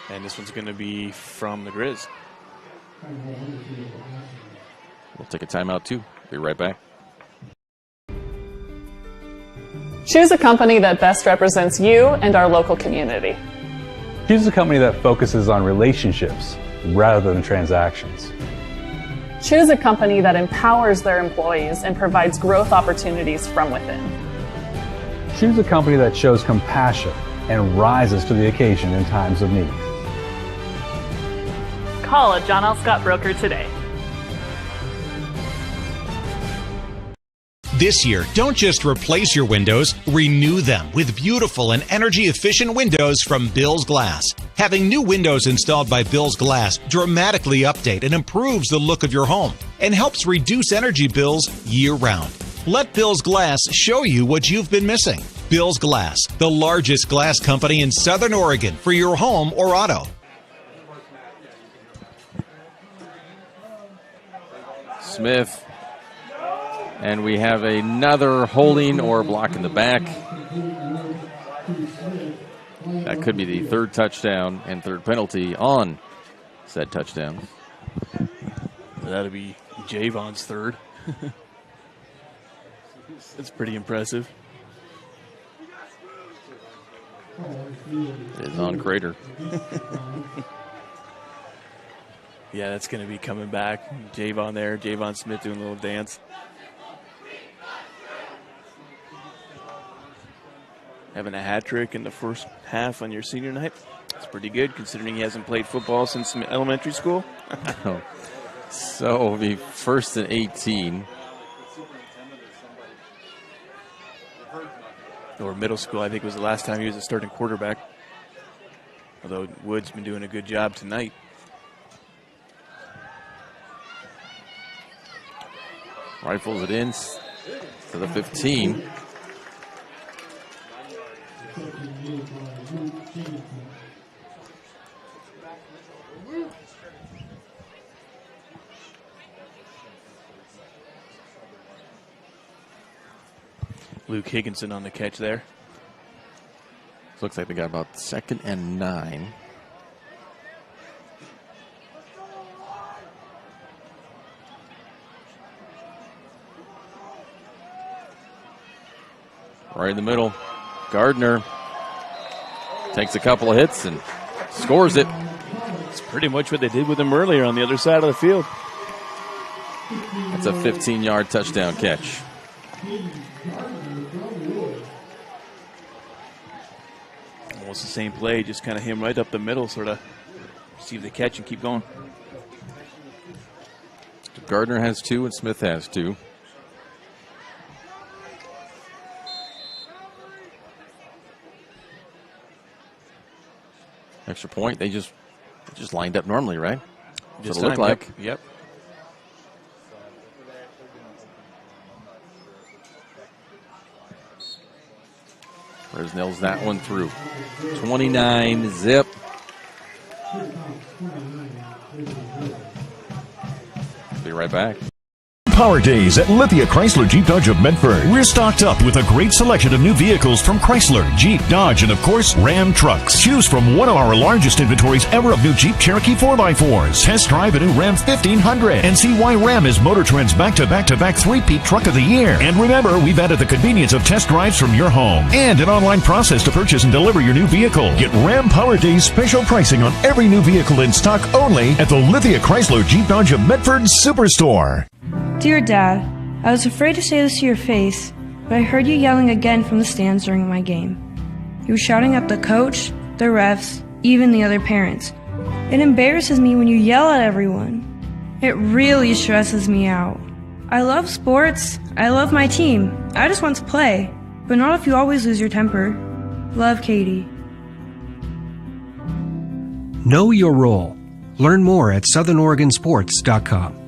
And this one's going to be from the Grizz. We'll take a timeout, too. Be right back. Choose a company that best represents you and our local community. Choose a company that focuses on relationships rather than transactions. Choose a company that empowers their employees and provides growth opportunities from within. Choose a company that shows compassion and rises to the occasion in times of need. Call a John L. Scott broker today. This year, don't just replace your windows, renew them with beautiful and energy-efficient windows from Bill's Glass. Having new windows installed by Bill's Glass dramatically update and improves the look of your home and helps reduce energy bills year-round. Let Bill's Glass show you what you've been missing. Bill's Glass, the largest glass company in Southern Oregon for your home or auto. Smith. And we have another holding or block in the back. That could be the 3rd touchdown and 3rd penalty on said touchdown. That'll be Jayvon's 3rd. That's pretty impressive. It is on Crater. Yeah, that's going to be coming back. Jayvon there. Jayvon Smith doing a little dance. Having a hat trick in the first half on your senior night. It's pretty good considering he hasn't played football since elementary school. So it'll be 1st and 18. Or middle school, I think was the last time he was a starting quarterback. Although Wood's been doing a good job tonight. Rifles it in to the 15. Luke Higginson on the catch there. Looks like they got about 2nd and 9. Right in the middle. Gardner takes a couple of hits and scores it. It's pretty much what they did with him earlier on the other side of the field. That's a 15-yard touchdown catch. Almost the same play, just kind of him right up the middle, sort of receive the catch and keep going. Gardner has 2 and Smith has 2. Extra point. They just lined up normally, right? Just look like. Yep. Perez nails that one through. 29-zip. Be right back. Power Days at Lithia Chrysler Jeep Dodge of Medford. We're stocked up with a great selection of new vehicles from Chrysler, Jeep, Dodge, and of course, Ram trucks. Choose from one of our largest inventories ever of new Jeep Cherokee 4x4s. Test drive a new Ram 1500 and see why Ram is Motor Trend's back-to-back-to-back three-peat truck of the year. And remember, we've added the convenience of test drives from your home and an online process to purchase and deliver your new vehicle. Get Ram Power Days special pricing on every new vehicle in stock only at the Lithia Chrysler Jeep Dodge of Medford Superstore. Dear Dad, I was afraid to say this to your face, but I heard you yelling again from the stands during my game. You were shouting at the coach, the refs, even the other parents. It embarrasses me when you yell at everyone. It really stresses me out. I love sports, I love my team, I just want to play, but not if you always lose your temper. Love, Katie. Know your role. Learn more at SouthernOregonSports.com.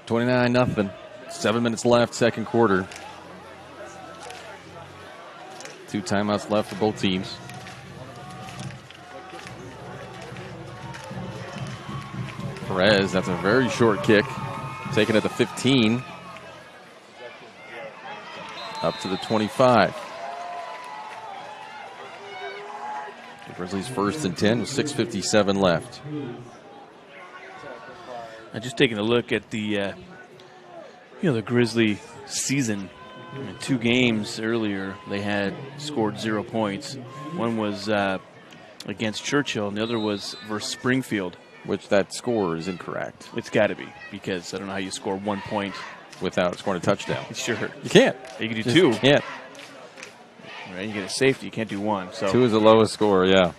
$29-0. 7 minutes left, second quarter. 2 timeouts left for both teams. Perez, that's a very short kick. Taken at the 15. Up to the 25. The Grizzlies first and 10 with 6:57 left. I'm just taking a look at the, the Grizzly season. In 2 games earlier, they had scored 0 points. One was against Churchill, and the other was versus Springfield. Which that score is incorrect. It's got to be, because I don't know how you score 1 point without scoring a touchdown. Sure. You can't. You can do Just 2. Can't. Right, you get a safety. You can't do 1. So 2 is the lowest score, yeah.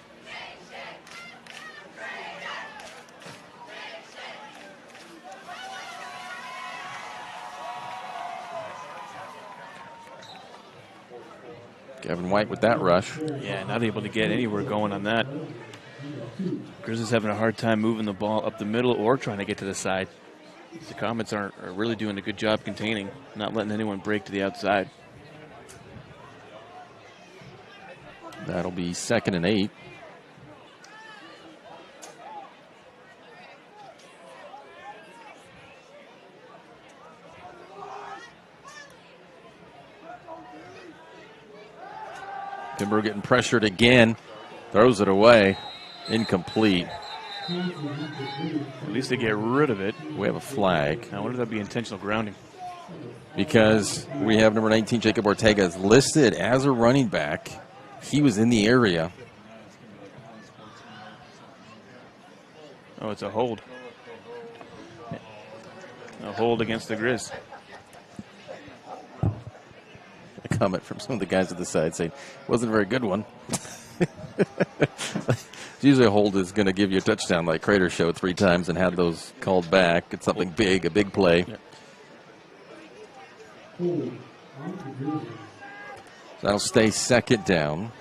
Kevin White with that rush. Yeah, not able to get anywhere going on that. Grizzlies having a hard time moving the ball up the middle or trying to get to the side. The Comets are really doing a good job containing, not letting anyone break to the outside. That'll be 2nd and 8. Kimbrough getting pressured again. Throws it away. Incomplete. At least they get rid of it. We have a flag. I wonder if that'd be intentional grounding. Because we have number 19, Jacob Ortega, is listed as a running back. He was in the area. Oh, it's a hold. A hold against the Grizz. A comment from some of the guys at the side saying, wasn't a very good one. Usually a hold is going to give you a touchdown, like Crater showed 3 times and had those called back. It's something big, a big play. Yeah. That'll stay 2nd down.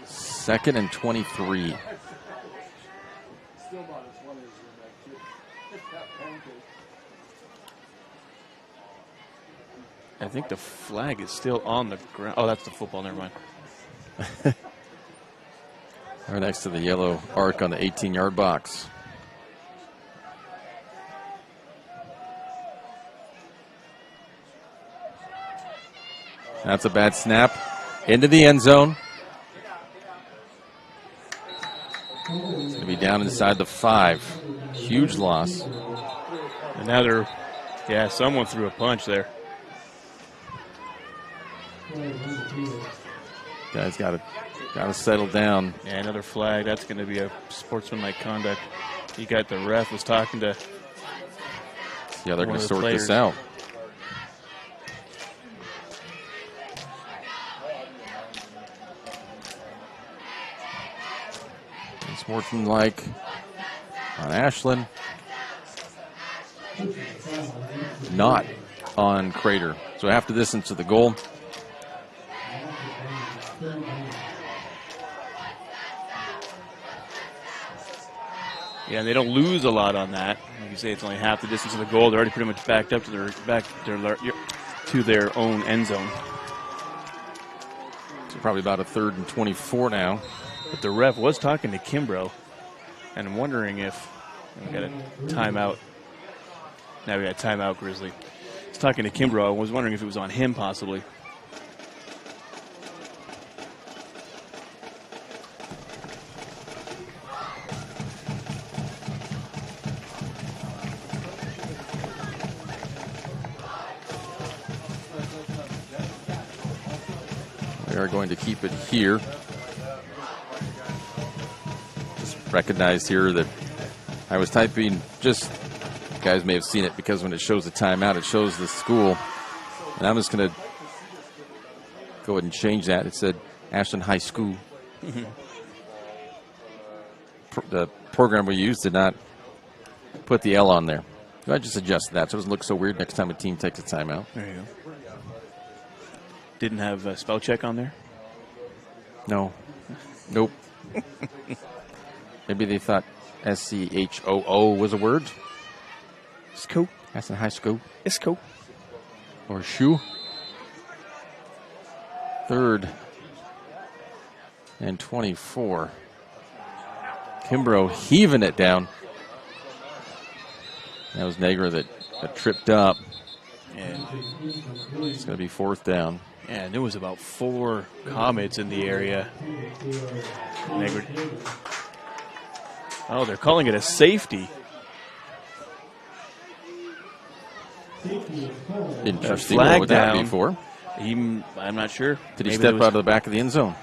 Second and 23. I think the flag is still on the ground. Oh, that's the football. Never mind. Right next to the yellow arc on the 18-yard box. That's a bad snap. Into the end zone. It's going to be down inside the 5. Huge loss. And now someone threw a punch there. Guys got to settle down. Yeah, another flag. That's going to be a sportsmanlike conduct. You got the ref was talking to. Yeah, they're going to sort this out. It's sportsmanlike on Ashland. Not on Crater. So half the distance to the goal. Yeah, and they don't lose a lot on that. Like you say, it's only half the distance of the goal. They're already pretty much backed up to their own end zone. So probably about a 3rd and 24 now. But the ref was talking to Kimbrough, and I'm wondering if we got a timeout. Now we got a timeout, Grizzly. He's talking to Kimbrough. I was wondering if it was on him possibly. We are going to keep it here. Just recognize here that I was typing, just, you guys may have seen it because when it shows the timeout, it shows the school. And I'm just going to go ahead and change that. It said Ashland High School. The program we used did not put the L on there. I just adjust that so it doesn't look so weird next time a team takes a timeout. There you go. Didn't have a spell check on there? No. Nope. Maybe they thought SCHOO was a word. School. That's in high school. It's cool. Or shoe. 3rd and 24. Kimbrough heaving it down. That was Negra that tripped up. And it's going to be 4th down. And there was about 4 Comets in the area. Oh, they're calling it a safety. Interesting. What would that be for? I'm not sure. Did he step out of the back of the end zone?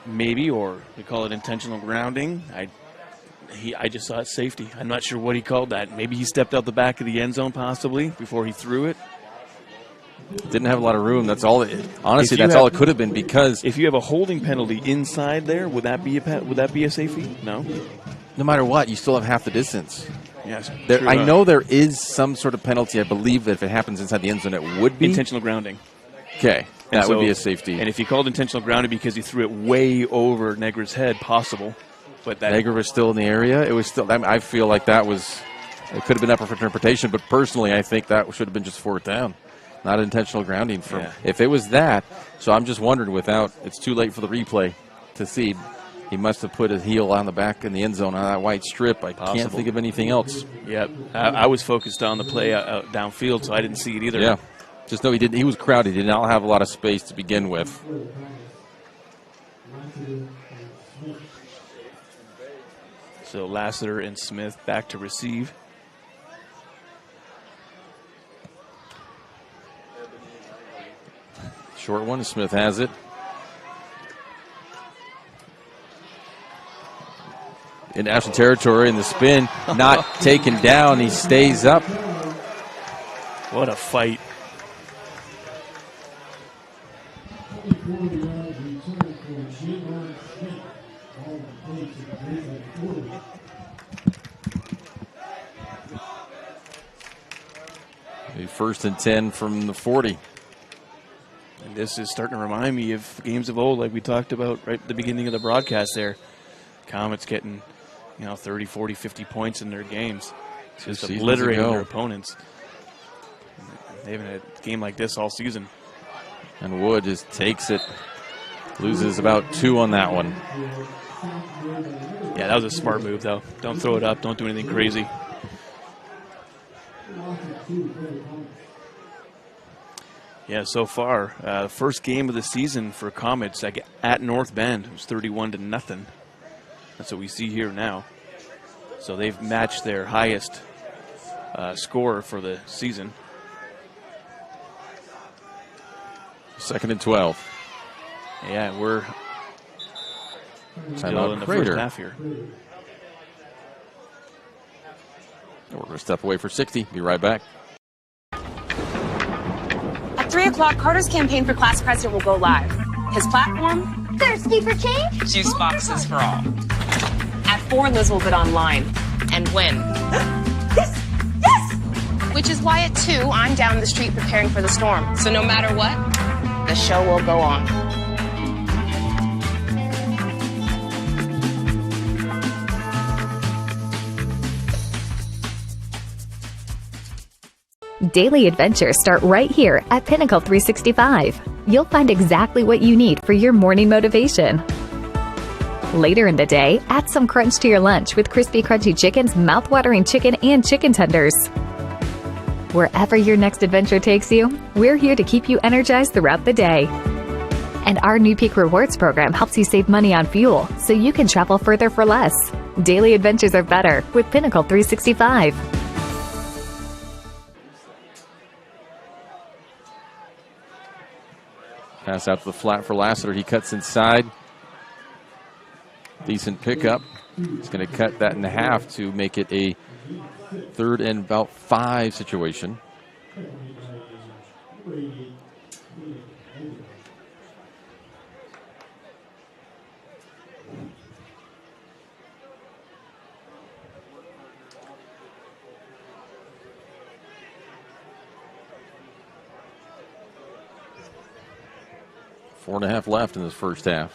Maybe, or they call it intentional grounding. I just saw it safety. I'm not sure what he called that. Maybe he stepped out the back of the end zone possibly before he threw it. Didn't have a lot of room. That's all. Honestly, that's all it could have been, because if you have a holding penalty inside there, would that be a safety? No. No matter what, you still have half the distance. Yes. I know there is some sort of penalty. I believe that if it happens inside the end zone, it would be intentional grounding. Okay, that would be a safety. And if you called intentional grounding because he threw it way over Negra's head, possible. But that Negra was still in the area. It was still. I feel like that was. It could have been up for interpretation, but personally, I think that should have been just 4th down. Not intentional grounding. If it was that, so I'm just wondering, it's too late for the replay to see. He must have put his heel on the back in the end zone on that white strip. I can't think of anything else. Yep. I was focused on the play downfield, so I didn't see it either. Yeah. Just know he didn't. He was crowded. He did not have a lot of space to begin with. So Lassiter and Smith back to receive. Short one. Smith has it. In Ashland territory, in the spin, not taken down. He stays up. What a fight. A 1st and 10 from the 40. And this is starting to remind me of games of old, like we talked about right at the beginning of the broadcast there. Comets getting, 30, 40, 50 points in their games. Just obliterating their opponents. They haven't had a game like this all season. And Wood just takes it. Loses about 2 on that one. Yeah, that was a smart move, though. Don't throw it up. Don't do anything crazy. Yeah, so far, first game of the season for Comets at North Bend. It was 31-0. That's what we see here now. So they've matched their highest score for the season. 2nd and 12. Yeah, we're still in the Crater. first half here. We're going to step away for 60. Be right back. At 3 o'clock, Carter's campaign for class president will go live. His platform? Thirsty for change? Juice boxes for all. At 4, Liz will bid online and win. Yes! Yes! Which is why at 2, I'm down the street preparing for the storm. So no matter what, the show will go on. daily adventures start right here at Pinnacle 365. You'll find exactly what you need for your morning motivation. Later in the day, add some crunch to your lunch with crispy, crunchy chickens, mouth-watering chicken, and chicken tenders. Wherever your next adventure takes you, we're here to keep you energized throughout the day. And our new Peak Rewards program helps you save money on fuel, so you can travel further for less. Daily adventures are better with Pinnacle 365. Pass out to the flat for Lassiter. He cuts inside. Decent pickup. He's going to cut that in half to make it a 3rd and about 5 situation. Four and a half left in this first half.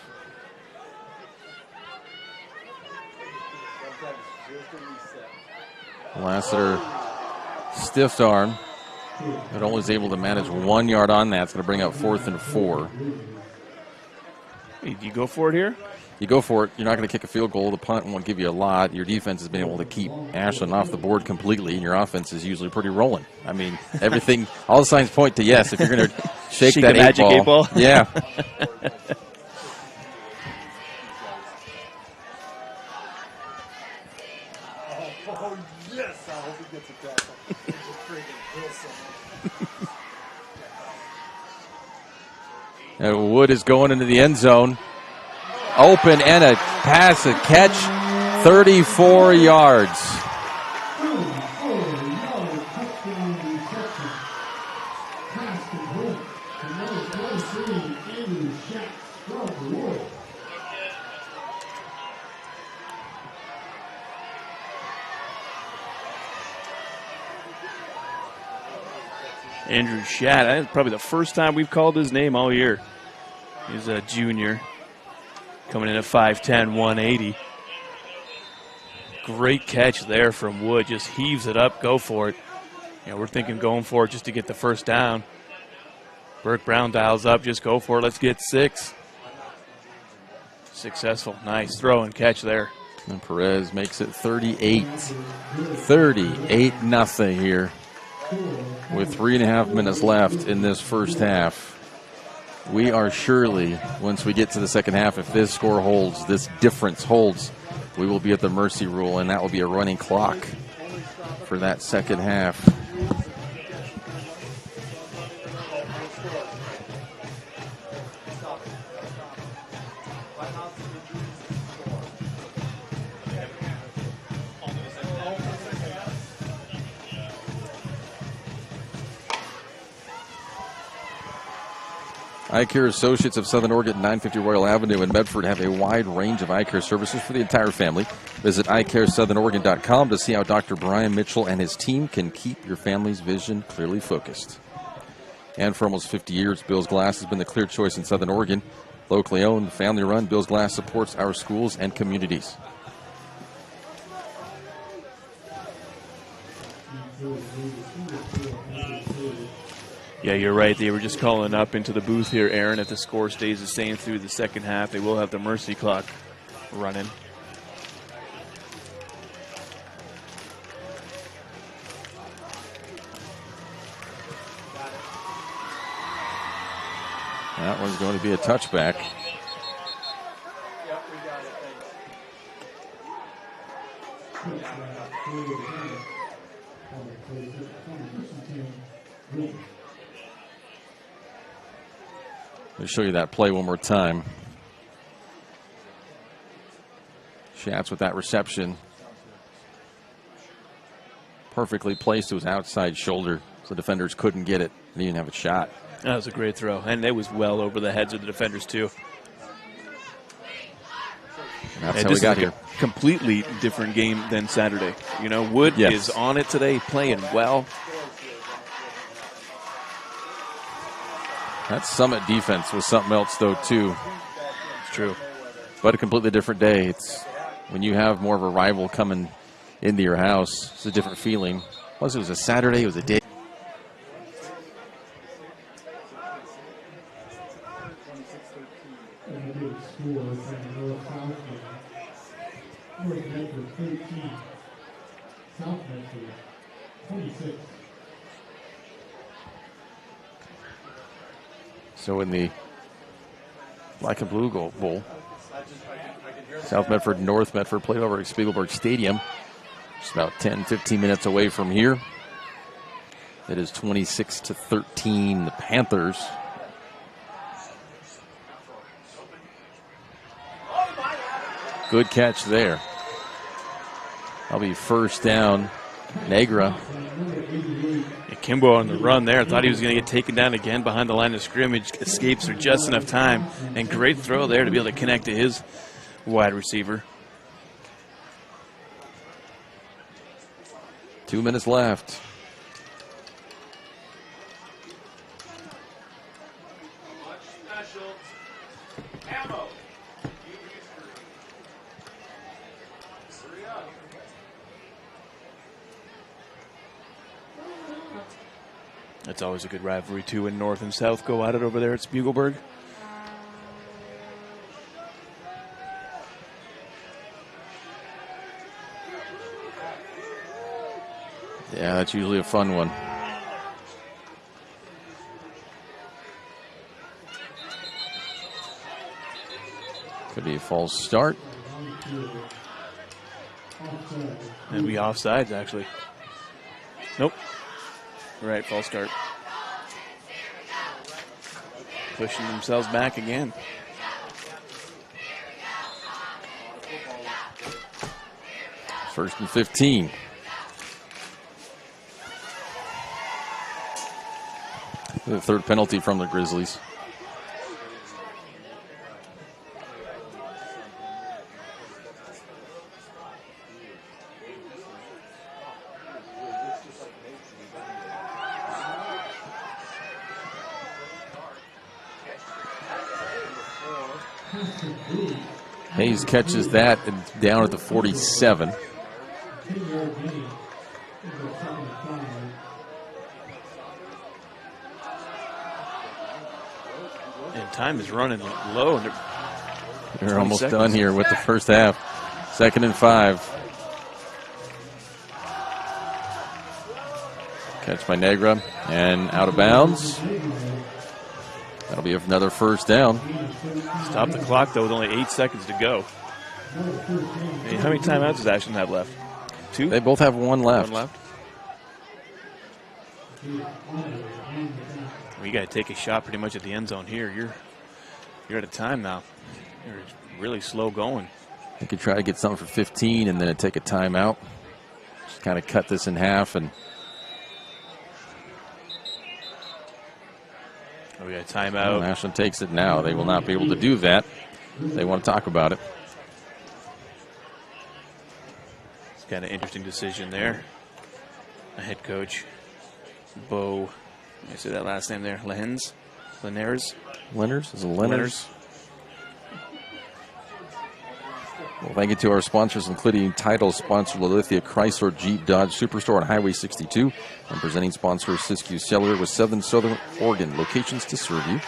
Lassiter stiff arm, but only was able to manage 1 yard on that. It's going to bring up 4th and 4. Hey, do you go for it here? You go for it. You're not going to kick a field goal. The punt won't give you a lot. Your defense has been able to keep Ashland off the board completely, and your offense is usually pretty rolling. I mean, everything, all the signs point to yes. If you're going to shake that magic 8-ball. Yeah. And Wood is going into the end zone. Open and a pass, a catch, 34 yards. Andrew Schatt, I think it's probably the first time we've called his name all year. He's a junior, coming in at 5'10", 180. Great catch there from Wood, just heaves it up, go for it. You know, we're thinking going for it just to get the first down. Burke Brown dials up, just go for it, let's get 6. Successful, nice throw and catch there. And Perez makes it 38. 38-0 here. With 3.5 minutes left in this first half. We are surely, once we get to the second half, if this score holds, this difference holds, we will be at the mercy rule, and that will be a running clock for that second half. Eye Care Associates of Southern Oregon, 950 Royal Avenue in Medford, have a wide range of eye care services for the entire family. Visit eyecaresouthern.com to see how Dr. Brian Mitchell and his team can keep your family's vision clearly focused. And for almost 50 years, Bill's Glass has been the clear choice in Southern Oregon. Locally owned, family-run, Bill's Glass supports our schools and communities. Yeah, you're right. They were just calling up into the booth here, Aaron. If the score stays the same through the second half, they will have the mercy clock running. That one's going to be a touchback. Let me show you that play one more time. Schatz with that reception. Perfectly placed to his outside shoulder, so the defenders couldn't get it. They didn't have a shot. That was a great throw, and it was well over the heads of the defenders, too. And that's how we got here. Completely different game than Saturday. You know, Wood is on it today, playing well. That Summit defense was something else, though, too. It's true. But a completely different day. It's when you have more of a rival coming into your house, it's a different feeling. Plus, it was a Saturday. It was a day. So in the Black and Blue Bowl, South Medford, North Medford played over at Spiegelberg Stadium. Just about 10, 15 minutes away from here. It is 26-13, the Panthers. Good catch there. That'll be first down. Negra. Kimbrough on the run there. Thought he was going to get taken down again behind the line of scrimmage. Escapes for just enough time. And great throw there to be able to connect to his wide receiver. 2 minutes left. That's always a good rivalry, too, when North and South go at it over there at Spiegelberg. Yeah, that's usually a fun one. Could be a false start. It'd be offsides, actually. Nope. Right, false start. Pushing themselves back again. First and 15. The third penalty from the Grizzlies. Hayes catches that down at the 47. And time is running low. They're almost done here with the first half. 2nd and 5. Catch by Negra and out of bounds. That'll be another first down. Stop the clock, though, with only 8 seconds to go. Hey, how many timeouts does Ashland have left? 2? They both have one left. Well, you got to take a shot pretty much at the end zone here. You're out of time now. You're really slow going. They could try to get something for 15 and then take a timeout. Just kind of cut this in half and. We got a timeout. Well, Ashland takes it now. They will not be able to do that. They want to talk about it. It's kind of interesting decision there. A head coach, Bo. Let me say that last name there. Lenners. Is it Lenners? Well, thank you to our sponsors, including title sponsor Lithia Chrysler Jeep Dodge Superstore on Highway 62, and presenting sponsor Siskiyou Cellular with 7 Southern Oregon locations to serve you.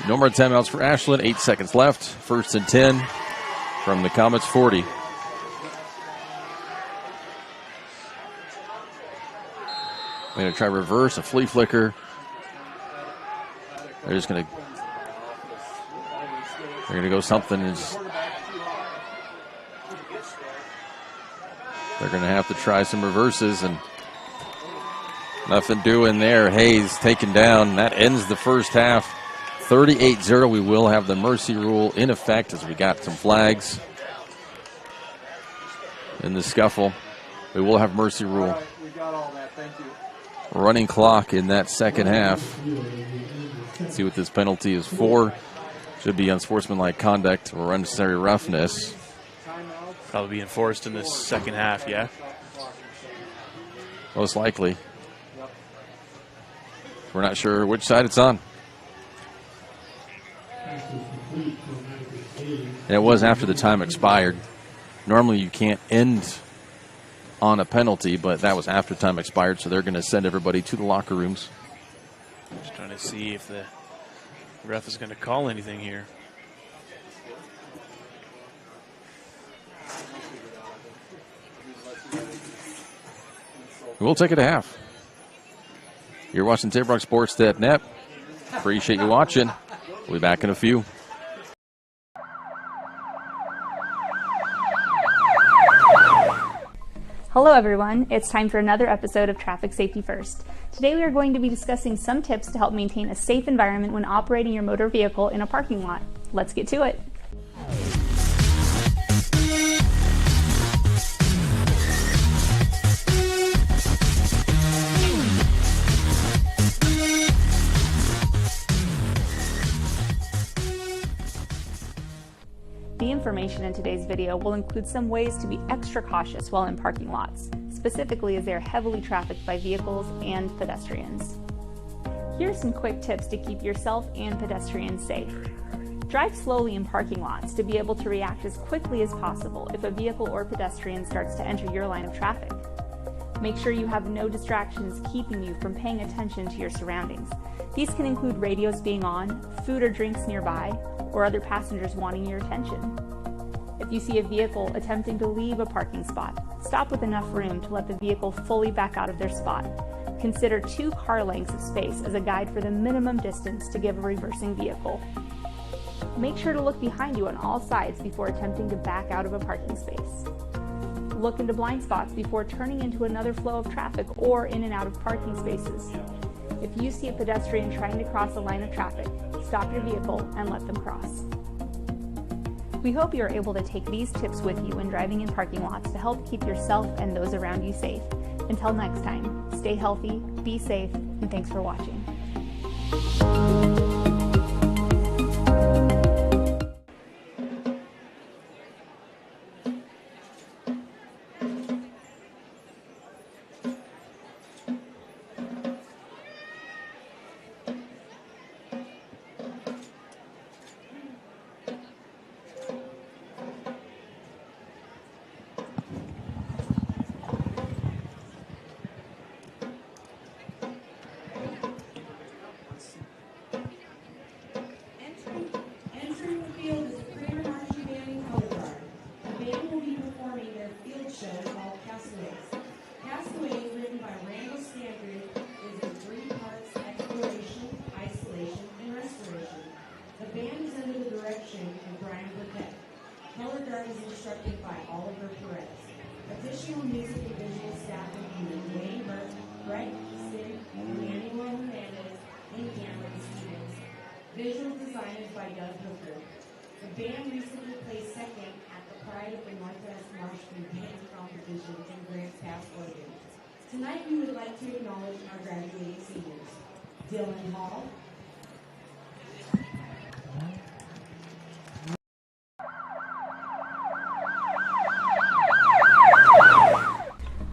No more timeouts for Ashland. 8 seconds left. 1st and 10 from the Comets 40. We're going to try reverse, a flea flicker. They're going to go something. They're going to have to try some reverses and nothing doing there. Hayes taken down. That ends the first half. 38-0. We will have the mercy rule in effect as we got some flags in the scuffle. We will have mercy rule. Running clock in that second half. Let's see what this penalty is for. Should be unsportsmanlike conduct or unnecessary roughness. Probably be enforced in the second half, yeah? Most likely. We're not sure which side it's on. And it was after the time expired. Normally you can't end on a penalty, but that was after time expired, so they're going to send everybody to the locker rooms. Just trying to see if the ref is going to call anything here. We'll take it to half. You're watching TaborRockSports.net. Appreciate you watching. We'll be back in a few. Hello everyone, it's time for another episode of Traffic Safety First. Today we are going to be discussing some tips to help maintain a safe environment when operating your motor vehicle in a parking lot. Let's get to it. The information in today's video will include some ways to be extra cautious while in parking lots, specifically as they are heavily trafficked by vehicles and pedestrians. Here are some quick tips to keep yourself and pedestrians safe. Drive slowly in parking lots to be able to react as quickly as possible if a vehicle or pedestrian starts to enter your line of traffic. Make sure you have no distractions keeping you from paying attention to your surroundings. These can include radios being on, food or drinks nearby, or other passengers wanting your attention. If you see a vehicle attempting to leave a parking spot, stop with enough room to let the vehicle fully back out of their spot. Consider 2 car lengths of space as a guide for the minimum distance to give a reversing vehicle. Make sure to look behind you on all sides before attempting to back out of a parking space. Look into blind spots before turning into another flow of traffic or in and out of parking spaces. If you see a pedestrian trying to cross a line of traffic, stop your vehicle and let them cross. We hope you are able to take these tips with you when driving in parking lots to help keep yourself and those around you safe. Until next time, stay healthy, be safe, and thanks for watching. Additional music and visual staff include Wayne Burke, Brett Easton, Emmanuel Hernandez, and Cameron Stevens. Visual design is by Doug Hooker. The band recently placed second at the Pride of the Northwest Marshfield Band Competition in Grants Pass, Oregon. Tonight we would like to acknowledge our graduating seniors. Dylan Hall,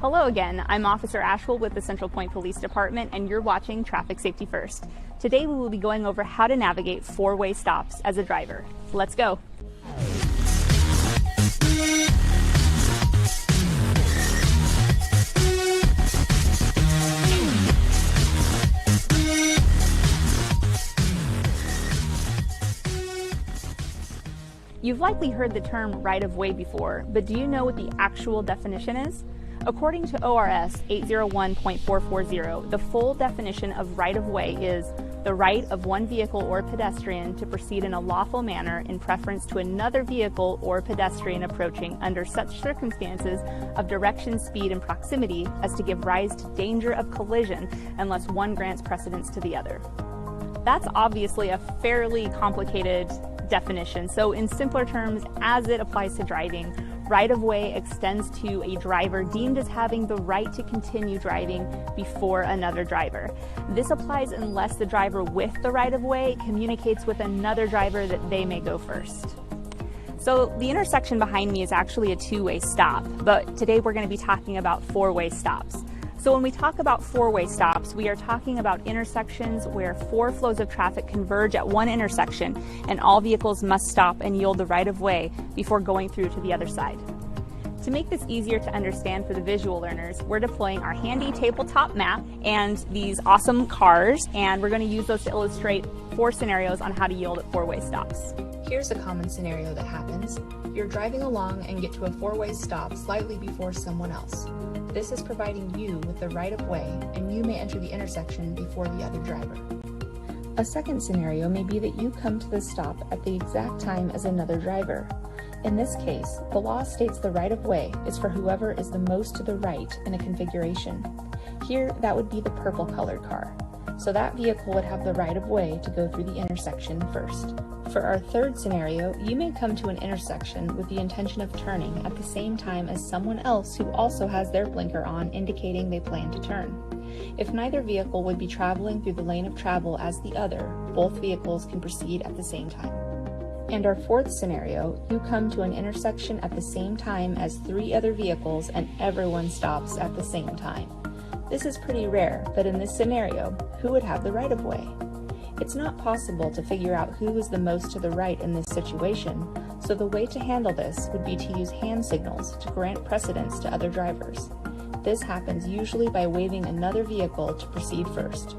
Hello again, I'm Officer Ashwell with the Central Point Police Department, and you're watching Traffic Safety First. Today we will be going over how to navigate 4-way stops as a driver. Let's go. You've likely heard the term right-of-way before, but do you know what the actual definition is? According to ORS 801.440, the full definition of right-of-way is the right of one vehicle or pedestrian to proceed in a lawful manner in preference to another vehicle or pedestrian approaching under such circumstances of direction, speed, and proximity as to give rise to danger of collision unless one grants precedence to the other. That's obviously a fairly complicated definition, so in simpler terms, as it applies to driving, right-of-way extends to a driver deemed as having the right to continue driving before another driver. This applies unless the driver with the right-of-way communicates with another driver that they may go first. So the intersection behind me is actually a 2-way stop, but today we're going to be talking about 4-way stops. So when we talk about 4-way stops, we are talking about intersections where 4 flows of traffic converge at one intersection and all vehicles must stop and yield the right of way before going through to the other side. To make this easier to understand for the visual learners, we're deploying our handy tabletop map and these awesome cars, and we're going to use those to illustrate 4 scenarios on how to yield at 4-way stops. Here's a common scenario that happens. You're driving along and get to a 4-way stop slightly before someone else. This is providing you with the right of way, and you may enter the intersection before the other driver. A second scenario may be that you come to the stop at the exact time as another driver. In this case, the law states the right of way is for whoever is the most to the right in a configuration. Here, that would be the purple colored car. So that vehicle would have the right of way to go through the intersection first. For our third scenario, you may come to an intersection with the intention of turning at the same time as someone else who also has their blinker on, indicating they plan to turn. If neither vehicle would be traveling through the lane of travel as the other, both vehicles can proceed at the same time. And our fourth scenario, you come to an intersection at the same time as 3 other vehicles and everyone stops at the same time. This is pretty rare, but in this scenario, who would have the right of way? It's not possible to figure out who is the most to the right in this situation, so the way to handle this would be to use hand signals to grant precedence to other drivers. This happens usually by waving another vehicle to proceed first.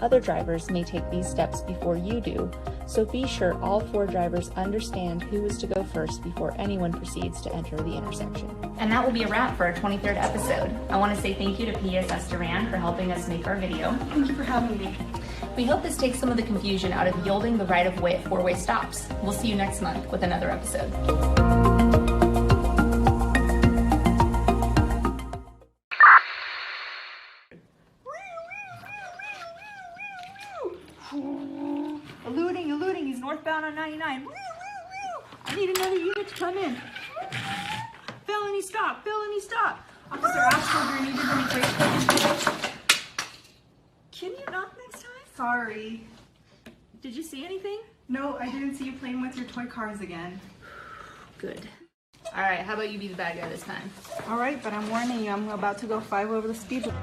Other drivers may take these steps before you do, so be sure all 4 drivers understand who is to go first before anyone proceeds to enter the intersection. And that will be a wrap for our 23rd episode. I want to say thank you to PSS Duran for helping us make our video. Thank you for having me. We hope this takes some of the confusion out of yielding the right of way at 4-way stops. We'll see you next month with another episode. Eluding, he's northbound on 99. I need another unit to come in. Felony stop. Officer Ashland, needed any break. Can you knock next time? Sorry. Did you see anything? No, I didn't see you playing with your toy cars again. Good. All right, how about you be the bad guy this time? All right, but I'm warning you, I'm about to go 5 over the speed limit.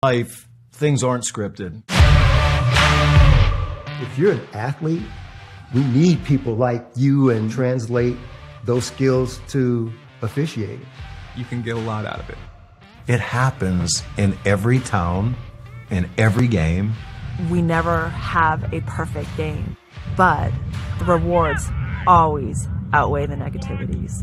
Life, things aren't scripted. If you're an athlete, we need people like you and translate those skills to officiating. You can get a lot out of it. It happens in every town, in every game. We never have a perfect game, but the rewards always outweigh the negativities.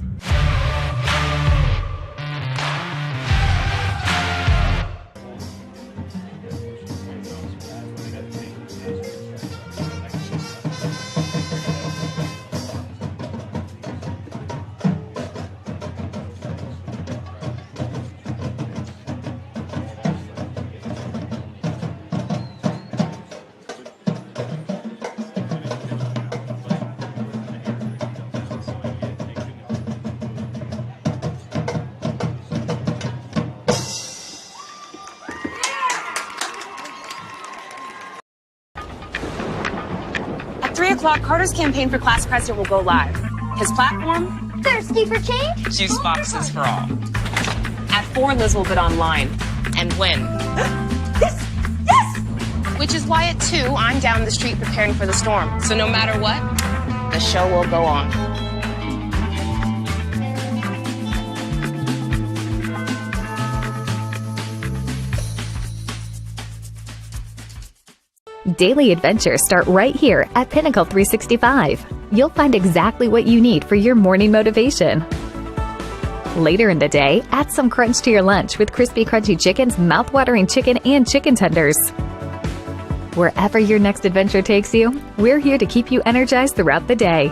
o'clock, Carter's campaign for class president will go live. His platform? Thirsty for change? Juice boxes for all. At 4, Liz will bid online and win. Yes! Yes! Which is why at 2, I'm down the street preparing for the storm. So no matter what, the show will go on. Daily adventures start right here at Pinnacle 365. You'll find exactly what you need for your morning motivation. Later in the day, add some crunch to your lunch with crispy, crunchy chicken's mouth-watering chicken and chicken tenders. Wherever your next adventure takes you, we're here to keep you energized throughout the day.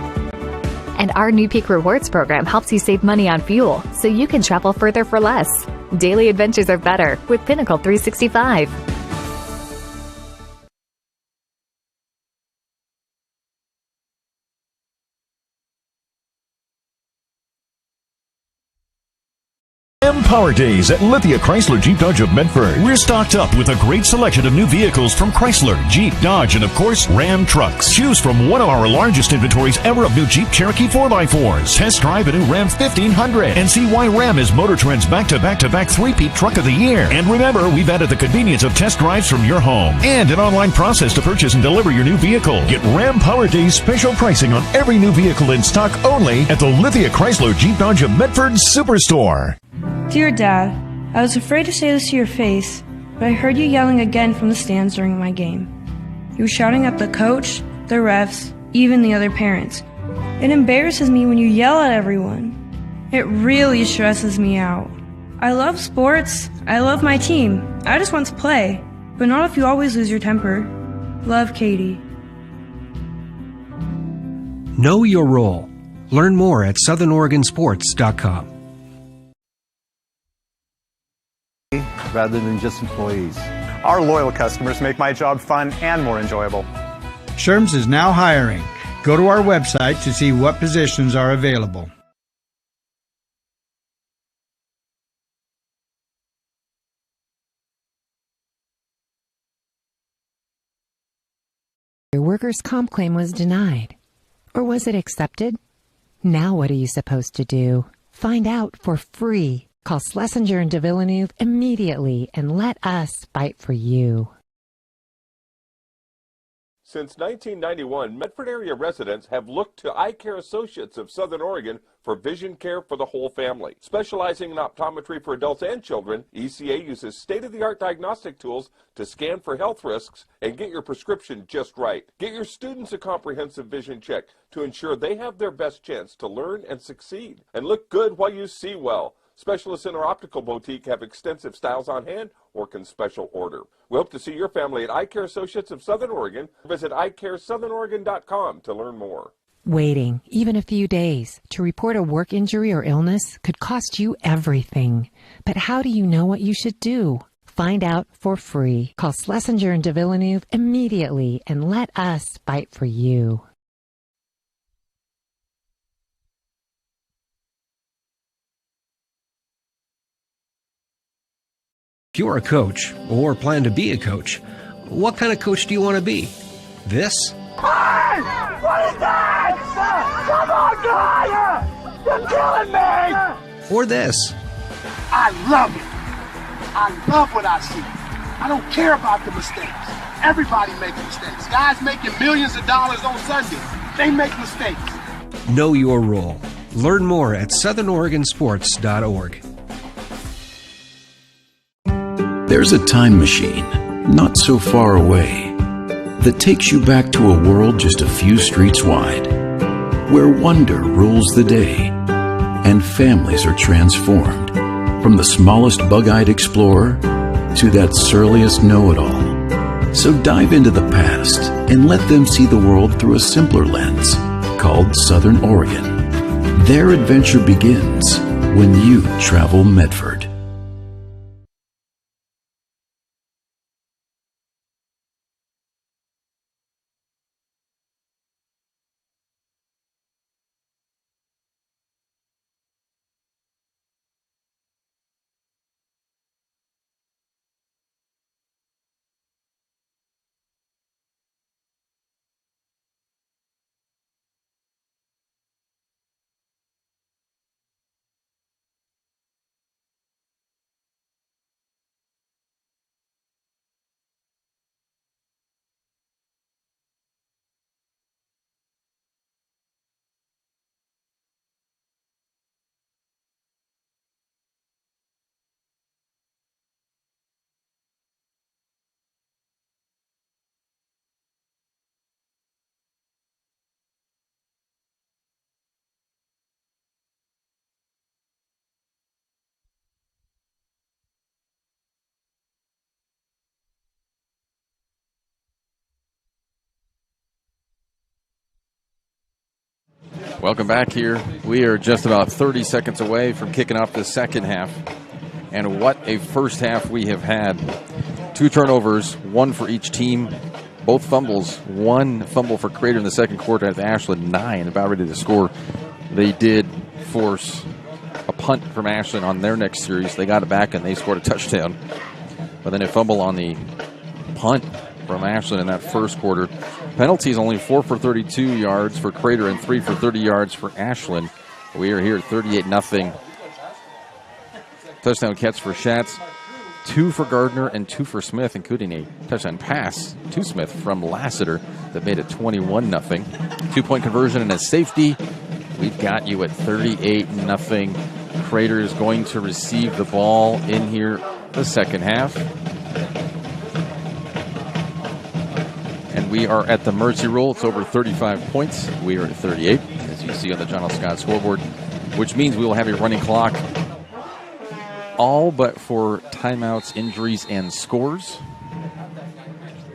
And our new Peak Rewards program helps you save money on fuel, so you can travel further for less. Daily adventures are better with Pinnacle 365. Power Days at Lithia Chrysler Jeep Dodge of Medford. We're stocked up with a great selection of new vehicles from Chrysler, Jeep, Dodge, and of course, Ram trucks. Choose from one of our largest inventories ever of new Jeep Cherokee 4x4s. Test drive a new Ram 1500 and see why Ram is Motor Trend's back-to-back-to-back three-peat truck of the year. And remember, we've added the convenience of test drives from your home and an online process to purchase and deliver your new vehicle. Get Ram Power Days special pricing on every new vehicle in stock only at the Lithia Chrysler Jeep Dodge of Medford Superstore. Dear Dad, I was afraid to say this to your face, but I heard you yelling again from the stands during my game. You were shouting at the coach, the refs, even the other parents. It embarrasses me when you yell at everyone. It really stresses me out. I love sports. I love my team. I just want to play, but not if you always lose your temper. Love, Katie. Know your role. Learn more at southernoregonsports.com. Rather than just employees. Our loyal customers make my job fun and more enjoyable. Sherms is now hiring. Go to our website to see what positions are available. Your workers' comp claim was denied. Or was it accepted? Now what are you supposed to do? Find out for free. Call Schlesinger and de Villeneuve immediately and let us fight for you. Since 1991, Medford area residents have looked to Eye Care Associates of Southern Oregon for vision care for the whole family. Specializing in optometry for adults and children, ECA uses state-of-the-art diagnostic tools to scan for health risks and get your prescription just right. Get your students a comprehensive vision check to ensure they have their best chance to learn and succeed. And look good while you see well. Specialists in our optical boutique have extensive styles on hand or can special order. We hope to see your family at Eye Care Associates of Southern Oregon. Visit eyecaresouthern.com to learn more. Waiting, even a few days, to report a work injury or illness could cost you everything. But how do you know what you should do? Find out for free. Call Schlesinger and de Villeneuve immediately and let us fight for you. If you're a coach or plan to be a coach, what kind of coach do you want to be? This? Hey! What is that? Come on, guy! You're killing me! Or this? I love it. I love what I see. I don't care about the mistakes. Everybody makes mistakes. Guys making millions of dollars on Sunday, they make mistakes. Know your role. Learn more at southernoregonsports.org. There's a time machine, not so far away, that takes you back to a world just a few streets wide, where wonder rules the day, and families are transformed, from the smallest bug-eyed explorer to that surliest know-it-all. So dive into the past and let them see the world through a simpler lens, called Southern Oregon. Their adventure begins when you travel Medford. Welcome back here. We are just about 30 seconds away from kicking off the second half. And what a first half we have had. 2 turnovers, 1 for each team. Both fumbles, 1 fumble for Crater in the second quarter at Ashland, 9, about ready to score. They did force a punt from Ashland on their next series. They got it back and they scored a touchdown. But then a fumble on the punt from Ashland in that first quarter. Penalties only 4 for 32 yards for Crater and 3 for 30 yards for Ashland. We are here at 38-0. Touchdown catch for Schatz. 2 for Gardner and 2 for Smith, including a touchdown pass to Smith from Lassiter that made it 21-0. 2-point conversion and a safety. We've got you at 38-0. Crater is going to receive the ball in here the second half. And we are at the mercy rule. It's over 35 points. We are at 38, as you see on the John L. Scott scoreboard, which means we will have a running clock, all but for timeouts, injuries, and scores.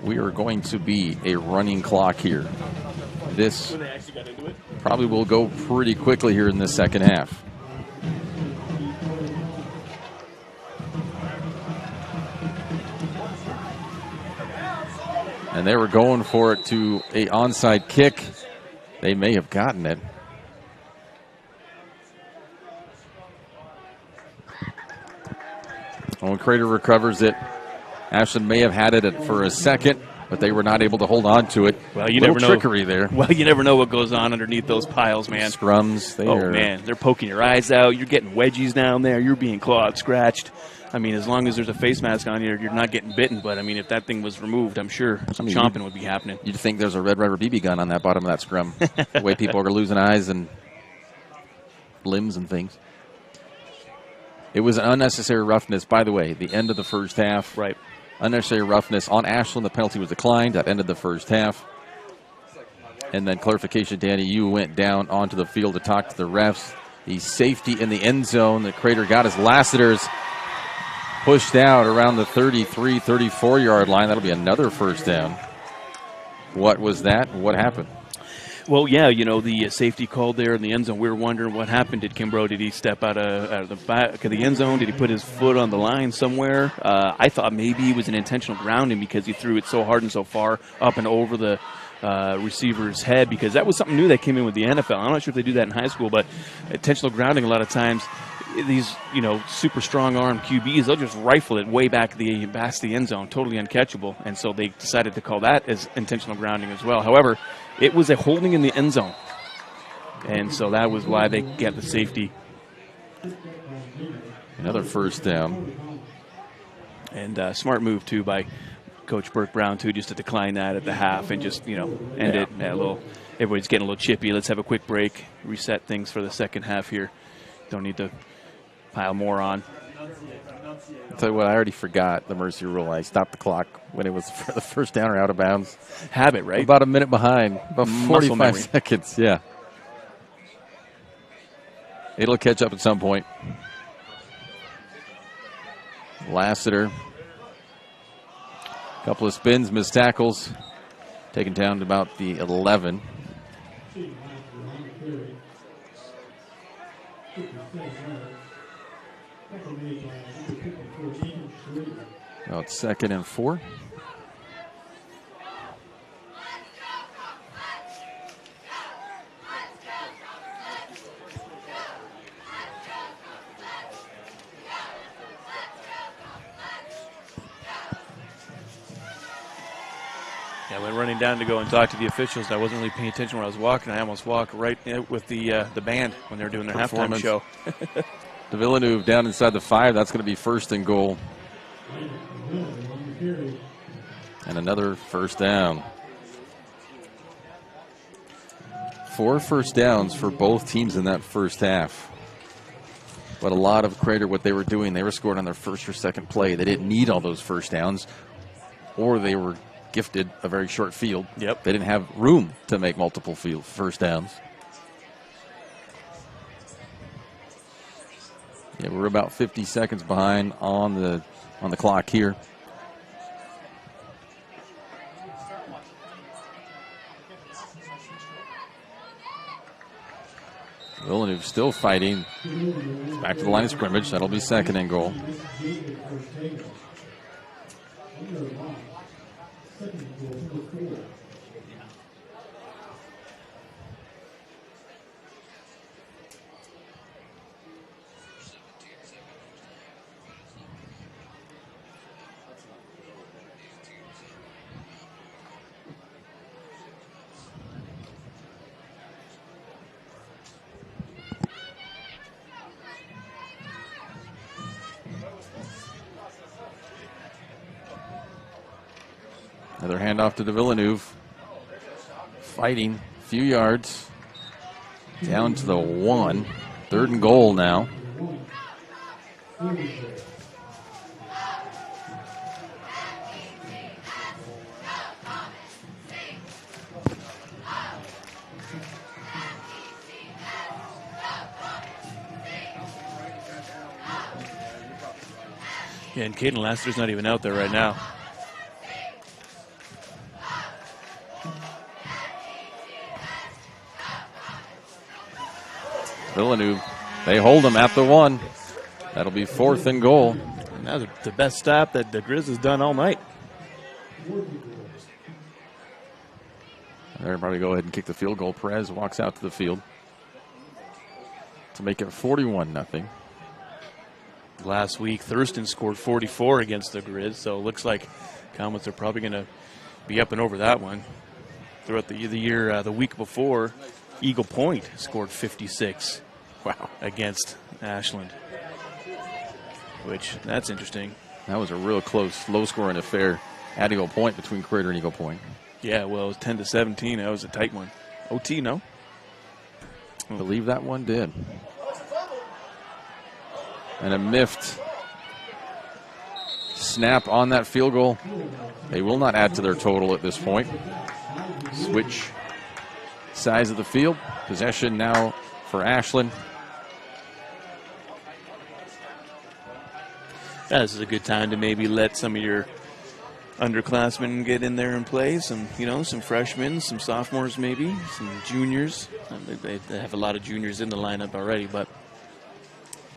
We are going to be a running clock here. This probably will go pretty quickly here in the second half. And they were going for it to a onside kick. They may have gotten it. When Crater recovers it, Ashland may have had it for a second, but they were not able to hold on to it. Well, you never know. Trickery there. Well, you never know what goes on underneath those piles, man. Scrums. Man, they're poking your eyes out. You're getting wedgies down there. You're being clawed, scratched. I mean, as long as there's a face mask on you, you're not getting bitten. But, I mean, if that thing was removed, I'm sure some chomping would be happening. You'd think there's a Red Ryder BB gun on that bottom of that scrum. The way people are losing eyes and limbs and things. It was an unnecessary roughness, by the way, the end of the first half. Right. Unnecessary roughness on Ashland. The penalty was declined. That ended the first half. And then clarification, Danny, you went down onto the field to talk to the refs. The safety in the end zone that Crater got as Lassiter's pushed out around the 33, 34-yard line. That'll be another first down. What was that? What happened? Well, yeah, you know, the safety called there in the end zone. We were wondering what happened. Did Kimbrough, did he step out of the back of the end zone? Did he put his foot on the line somewhere? I thought maybe it was an intentional grounding because he threw it so hard and so far up and over the receiver's head, because that was something new that came in with the NFL. I'm not sure if they do that in high school, but intentional grounding a lot of times, these, you know, super strong arm QBs, they'll just rifle it way back past the end zone, totally uncatchable. And so they decided to call that as intentional grounding as well. However, it was a holding in the end zone. And so that was why they got the safety. Another first down. And smart move, too, by Coach Burke Brown, too, just to decline that at the half and just, you know, end it. A little, everybody's getting a little chippy. Let's have a quick break, reset things for the second half here. Don't need to pile more on. I'll tell you what, I already forgot the mercy rule. I stopped the clock when it was for the first down or out of bounds. Habit, right? About a minute behind. About 45 seconds, yeah. It'll catch up at some point. Lassiter. Couple of spins, missed tackles. Taken down to about the 11. Now it's 2nd and 4. I went running down to go and talk to the officials. I wasn't really paying attention when I was walking. I almost walked right with the band when they were doing their halftime show. De Villeneuve down inside the 5. That's going to be 1st and goal. And another first down. 4 first downs for both teams in that first half. But a lot of Crater, what they were doing, they were scoring on their first or second play. They didn't need all those first downs, or they were gifted a very short field. Yep. They didn't have room to make multiple first downs. Yeah, we're about 50 seconds behind on the clock here. Villeneuve still fighting. Back to the line of scrimmage. That'll be 2nd and goal. Another handoff to the Villeneuve. Fighting a few yards. Down to the 1. 3rd and goal now. Yeah, and Caden Lassiter's not even out there right now. Villeneuve, they hold him at the 1. That'll be 4th and goal. And that's the best stop that the Grizz has done all night. They're probably go ahead and kick the field goal. Perez walks out to the field to make it 41-0. Last week, Thurston scored 44 against the Grizz, so it looks like Comets are probably going to be up and over that one. Throughout the year, the week before, Eagle Point scored 56. Wow, against Ashland. Which, that's interesting. That was a real close, low-scoring affair at Eagle Point between Crater and Eagle Point. Yeah, well, it was 10-17. That was a tight one. OT, no? I believe that one did. And a miffed snap on that field goal. They will not add to their total at this point. Switch size of the field. Possession now for Ashland. Yeah, this is a good time to maybe let some of your underclassmen get in there and play. Some freshmen, some sophomores maybe, some juniors. They have a lot of juniors in the lineup already, but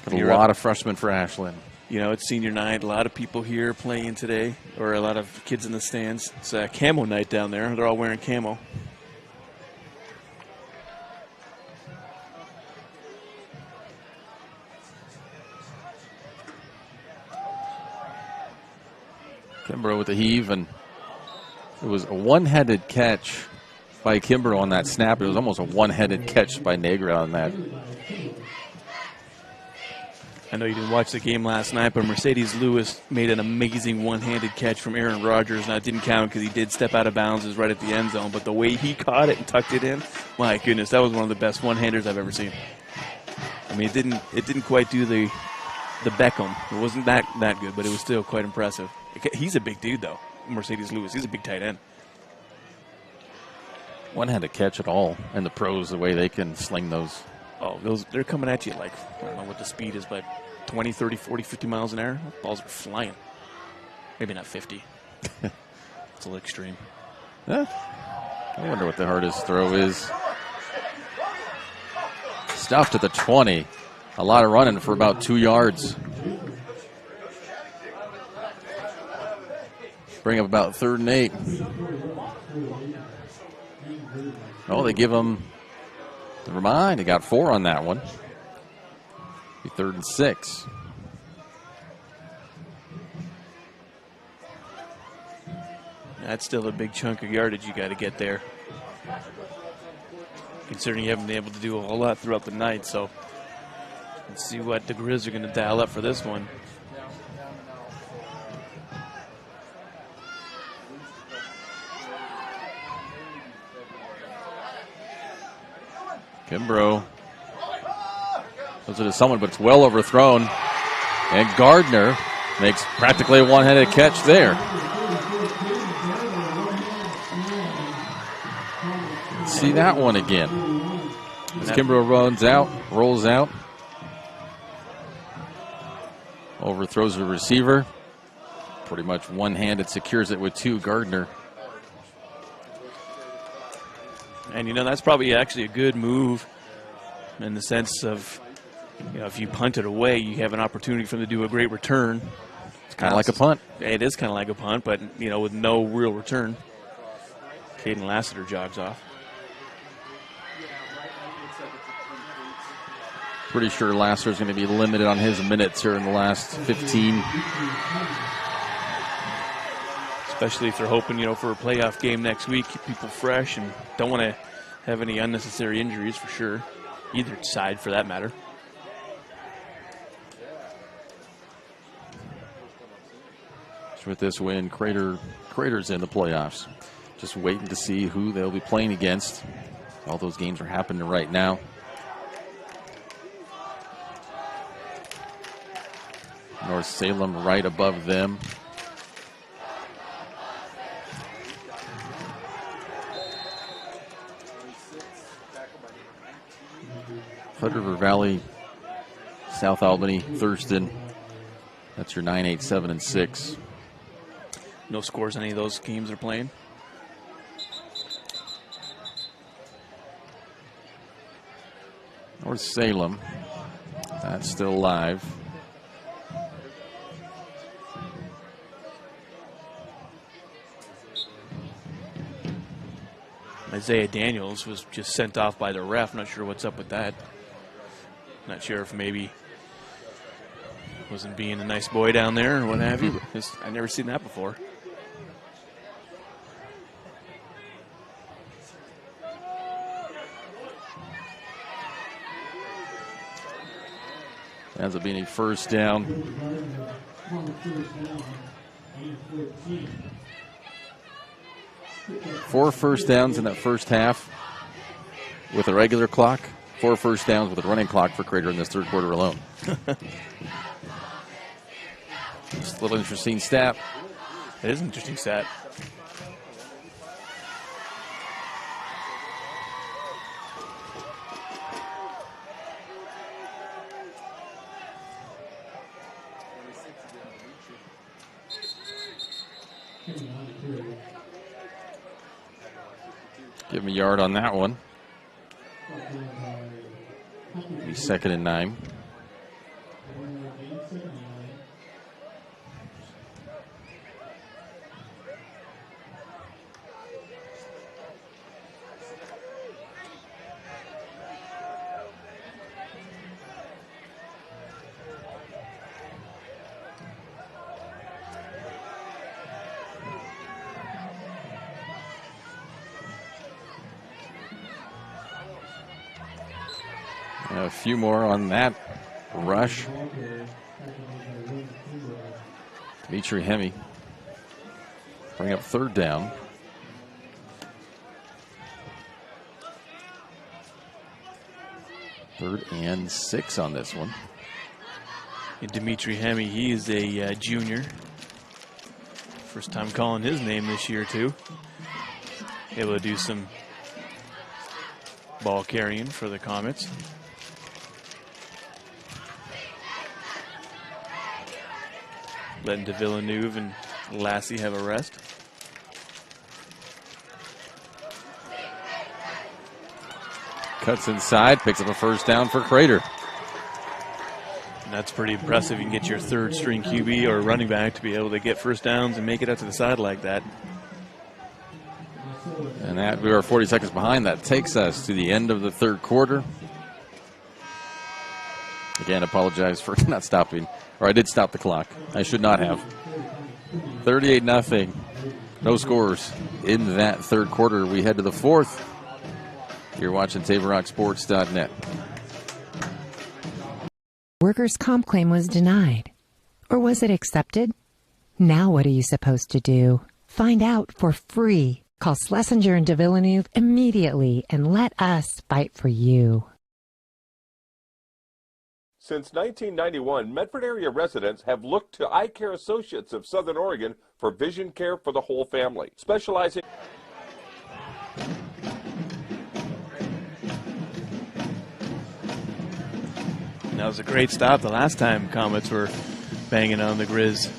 got a lot of freshmen for Ashland. You know, it's senior night. A lot of people here playing today, or a lot of kids in the stands. It's a camo night down there. They're all wearing camo. Kimbrough with the heave, and it was a one-headed catch by Kimbrough on that snap. It was almost a one-headed catch by Negra on that. I know you didn't watch the game last night, but Mercedes Lewis made an amazing one-handed catch from Aaron Rodgers. Now, it didn't count because he did step out of bounds. It was right at the end zone. But the way he caught it and tucked it in, my goodness, that was one of the best one-handers I've ever seen. I mean, it didn't quite do the Beckham. It wasn't that good, but it was still quite impressive. He's a big dude, though, Mercedes Lewis. He's a big tight end. One-handed catch at all. And the pros, the way they can sling those. Oh, they're coming at you like, I don't know what the speed is, but 20, 30, 40, 50 miles an hour. Balls are flying. Maybe not 50. It's a little extreme. Yeah. I wonder what the hardest throw is. Stuffed at the 20. A lot of running for about 2 yards. Bring up about 3rd and 8. Oh, they give them... Never mind, they got 4 on that one. Be 3rd and 6. That's still a big chunk of yardage you got to get there. Considering you haven't been able to do a whole lot throughout the night, so let's see what the Grizz are going to dial up for this one. Kimbrough goes to someone, but it's well overthrown. And Gardner makes practically a one-handed catch there. Let's see that one again. As Kimbrough rolls out. Overthrows the receiver. Pretty much one-handed, secures it with 2. Gardner. And, that's probably actually a good move in the sense of, if you punt it away, you have an opportunity for them to do a great return. It's kind of like a punt. It is kind of like a punt, but, with no real return. Caden Lassiter jogs off. Pretty sure Lassiter's going to be limited on his minutes here in the last 15. Especially if they're hoping, for a playoff game next week, keep people fresh and don't want to have any unnecessary injuries for sure. Either side, for that matter. So with this win, Crater's in the playoffs. Just waiting to see who they'll be playing against. All those games are happening right now. North Salem right above them. Hood River Valley, South Albany, Thurston. That's your 9, 8, 7, and 6. No scores on any of those games they're playing. North Salem, that's still live. Isaiah Daniels was just sent off by the ref. Not sure what's up with that. Not sure if maybe wasn't being a nice boy down there or what have you. I've never seen that before. Ends up being a first down. 4 first downs in that first half with a regular clock. 4 first downs with a running clock for Crater in this third quarter alone. Just a little interesting stat. It is an interesting stat. Give him a yard on that one. Be 2nd and 9. A few more on that rush. Dimitri Hemme bring up 3rd down. Third and 6 on this one. And Dimitri Hemme, he is a junior. First time calling his name this year too. Able to do some ball carrying for the Comets. Letting De Villeneuve and Lassie have a rest. Cuts inside, picks up a first down for Crater. And that's pretty impressive. You can get your 3rd string QB or running back to be able to get first downs and make it out to the side like that. And that we are 40 seconds behind. That takes us to the end of the third quarter. Again, apologize for not stopping. Or I did stop the clock. I should not have. 38-0. No scores in that third quarter. We head to the fourth. You're watching TaborRockSports.net. Workers' comp claim was denied. Or was it accepted? Now what are you supposed to do? Find out for free. Call Schlesinger and De Villeneuve immediately and let us fight for you. Since 1991, Medford area residents have looked to Eye Care Associates of Southern Oregon for vision care for the whole family, specializing. And that was a great stop. The last time Comets were banging on the Grizz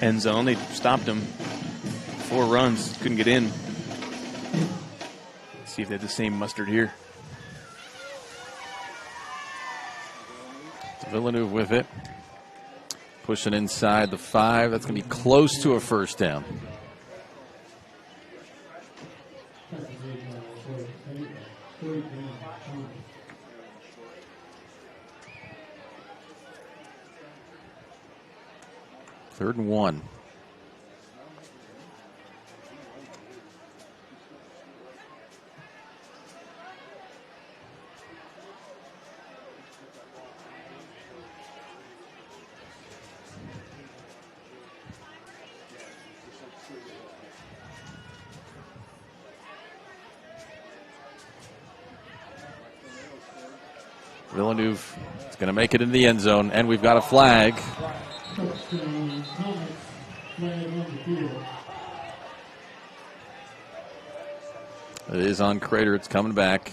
end zone, they stopped them. 4 runs, couldn't get in. Let's see if they have the same mustard here. Villeneuve with it. Pushing inside the 5. That's going to be close to a first down. Third and 1. Villeneuve is going to make it into the end zone, and we've got a flag. It is on Crater. It's coming back.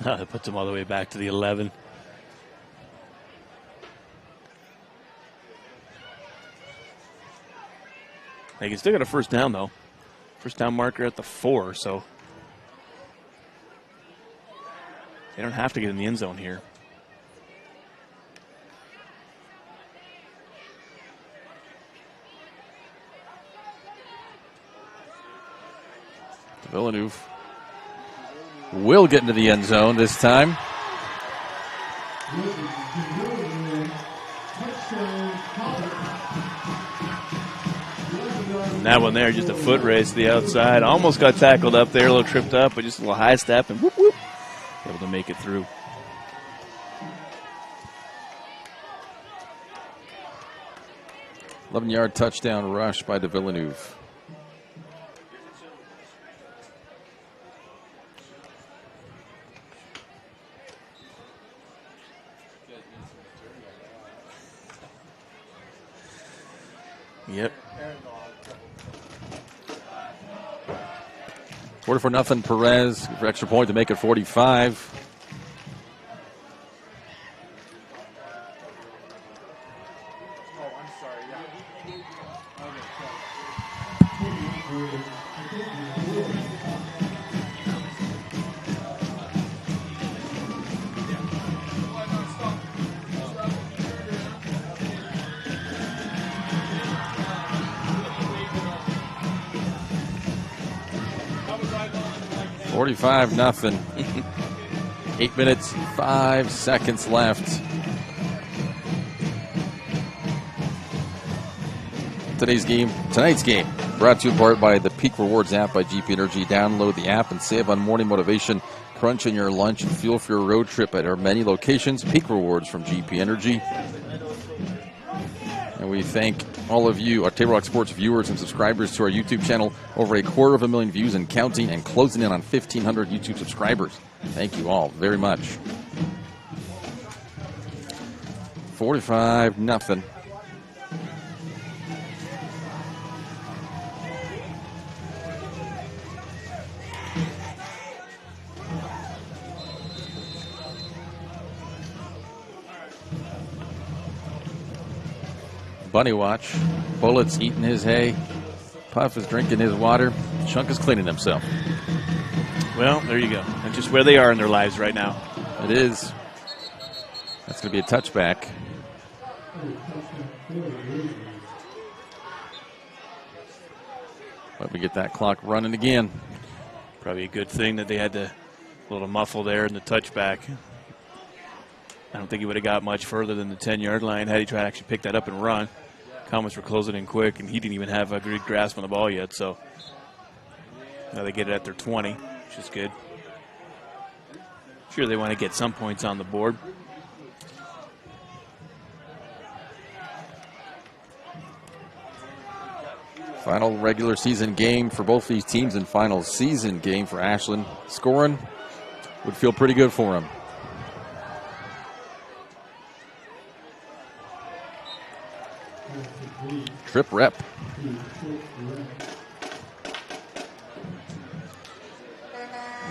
That puts them all the way back to the 11. They can still get a first down, though. First down marker at the 4, so they don't have to get in the end zone here. Villeneuve will get into the end zone this time. And that one there, just a foot race to the outside. Almost got tackled up there, a little tripped up, but just a little high step and whoop, whoop. Able to make it through. $11-yard touchdown rush by de Villeneuve. Yep. 44-0 Perez for extra point to make it 45. $45-0. 8 minutes, 5 seconds left. Tonight's game brought to you in part by the Peak Rewards app by GP Energy. Download the app and save on morning motivation. Crunch in your lunch and fuel for your road trip at our many locations. Peak Rewards from GP Energy. And we thank all of you, our Table Rock Sports viewers and subscribers to our YouTube channel. Over 250,000 views and counting, and closing in on 1,500 YouTube subscribers. Thank you all very much. 45-0. Bunny watch. Bullet's eating his hay. Puff is drinking his water. Chunk is cleaning himself. Well, there you go. That's just where they are in their lives right now. It is. That's going to be a touchback. But we get that clock running again. Probably a good thing that they had the little muffle there in the touchback. I don't think he would have got much further than the 10-yard line had he tried to actually pick that up and run. Comets were closing in quick, and he didn't even have a good grasp on the ball yet. So now they get it at their 20, which is good. Sure, they want to get some points on the board. Final regular season game for both these teams and final season game for Ashland. Scoring would feel pretty good for him. Trip rep.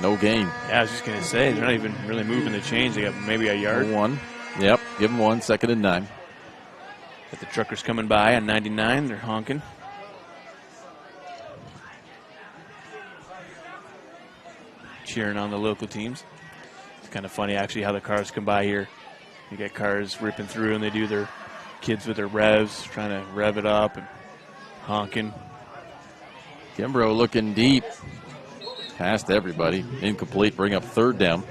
No gain. Yeah, I was just going to say, they're not even really moving the chains. They got maybe a yard. One. Yep, give them 1, 2nd and 9. Got the truckers coming by on 99. They're honking. Cheering on the local teams. It's kind of funny, actually, how the cars come by here. You get cars ripping through, and they do their kids with their revs, trying to rev it up and honking. Kimbrough looking deep. Past everybody. Incomplete. Bring up 3rd down.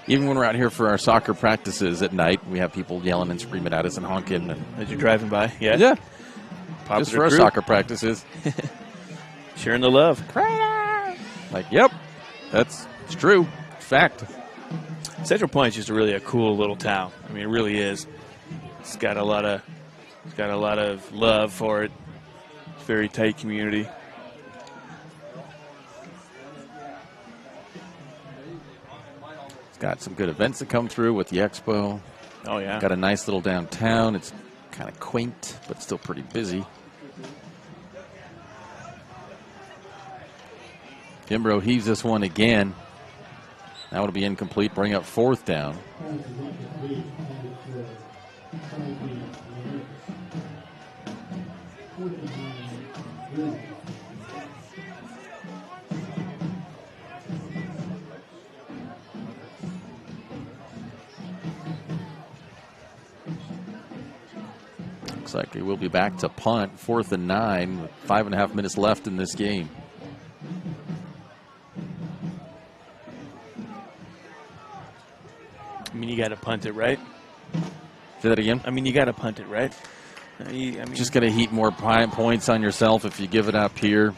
Even when we're out here for our soccer practices at night, we have people yelling and screaming at us and honking. And as you're driving by? Yeah. Yeah. Popular just for our crew. soccer practices. Sharing the love. Like, yep. It's true. Fact. Central Point's just really a cool little town. I mean, it really is. It's got a lot of love for it. It's a very tight community. It's got some good events that come through with the expo. Oh, yeah. Got a nice little downtown. It's kind of quaint, but still pretty busy. Kimbrough heaves this one again. That would be incomplete. Bring up 4th down. Looks like they will be back to punt. 4th and 9 with 5.5 minutes left in this game. I mean, you got to punt it, right? Say that again? I mean, you got to punt it, right? I mean, just going to heap more points on yourself if you give it up here.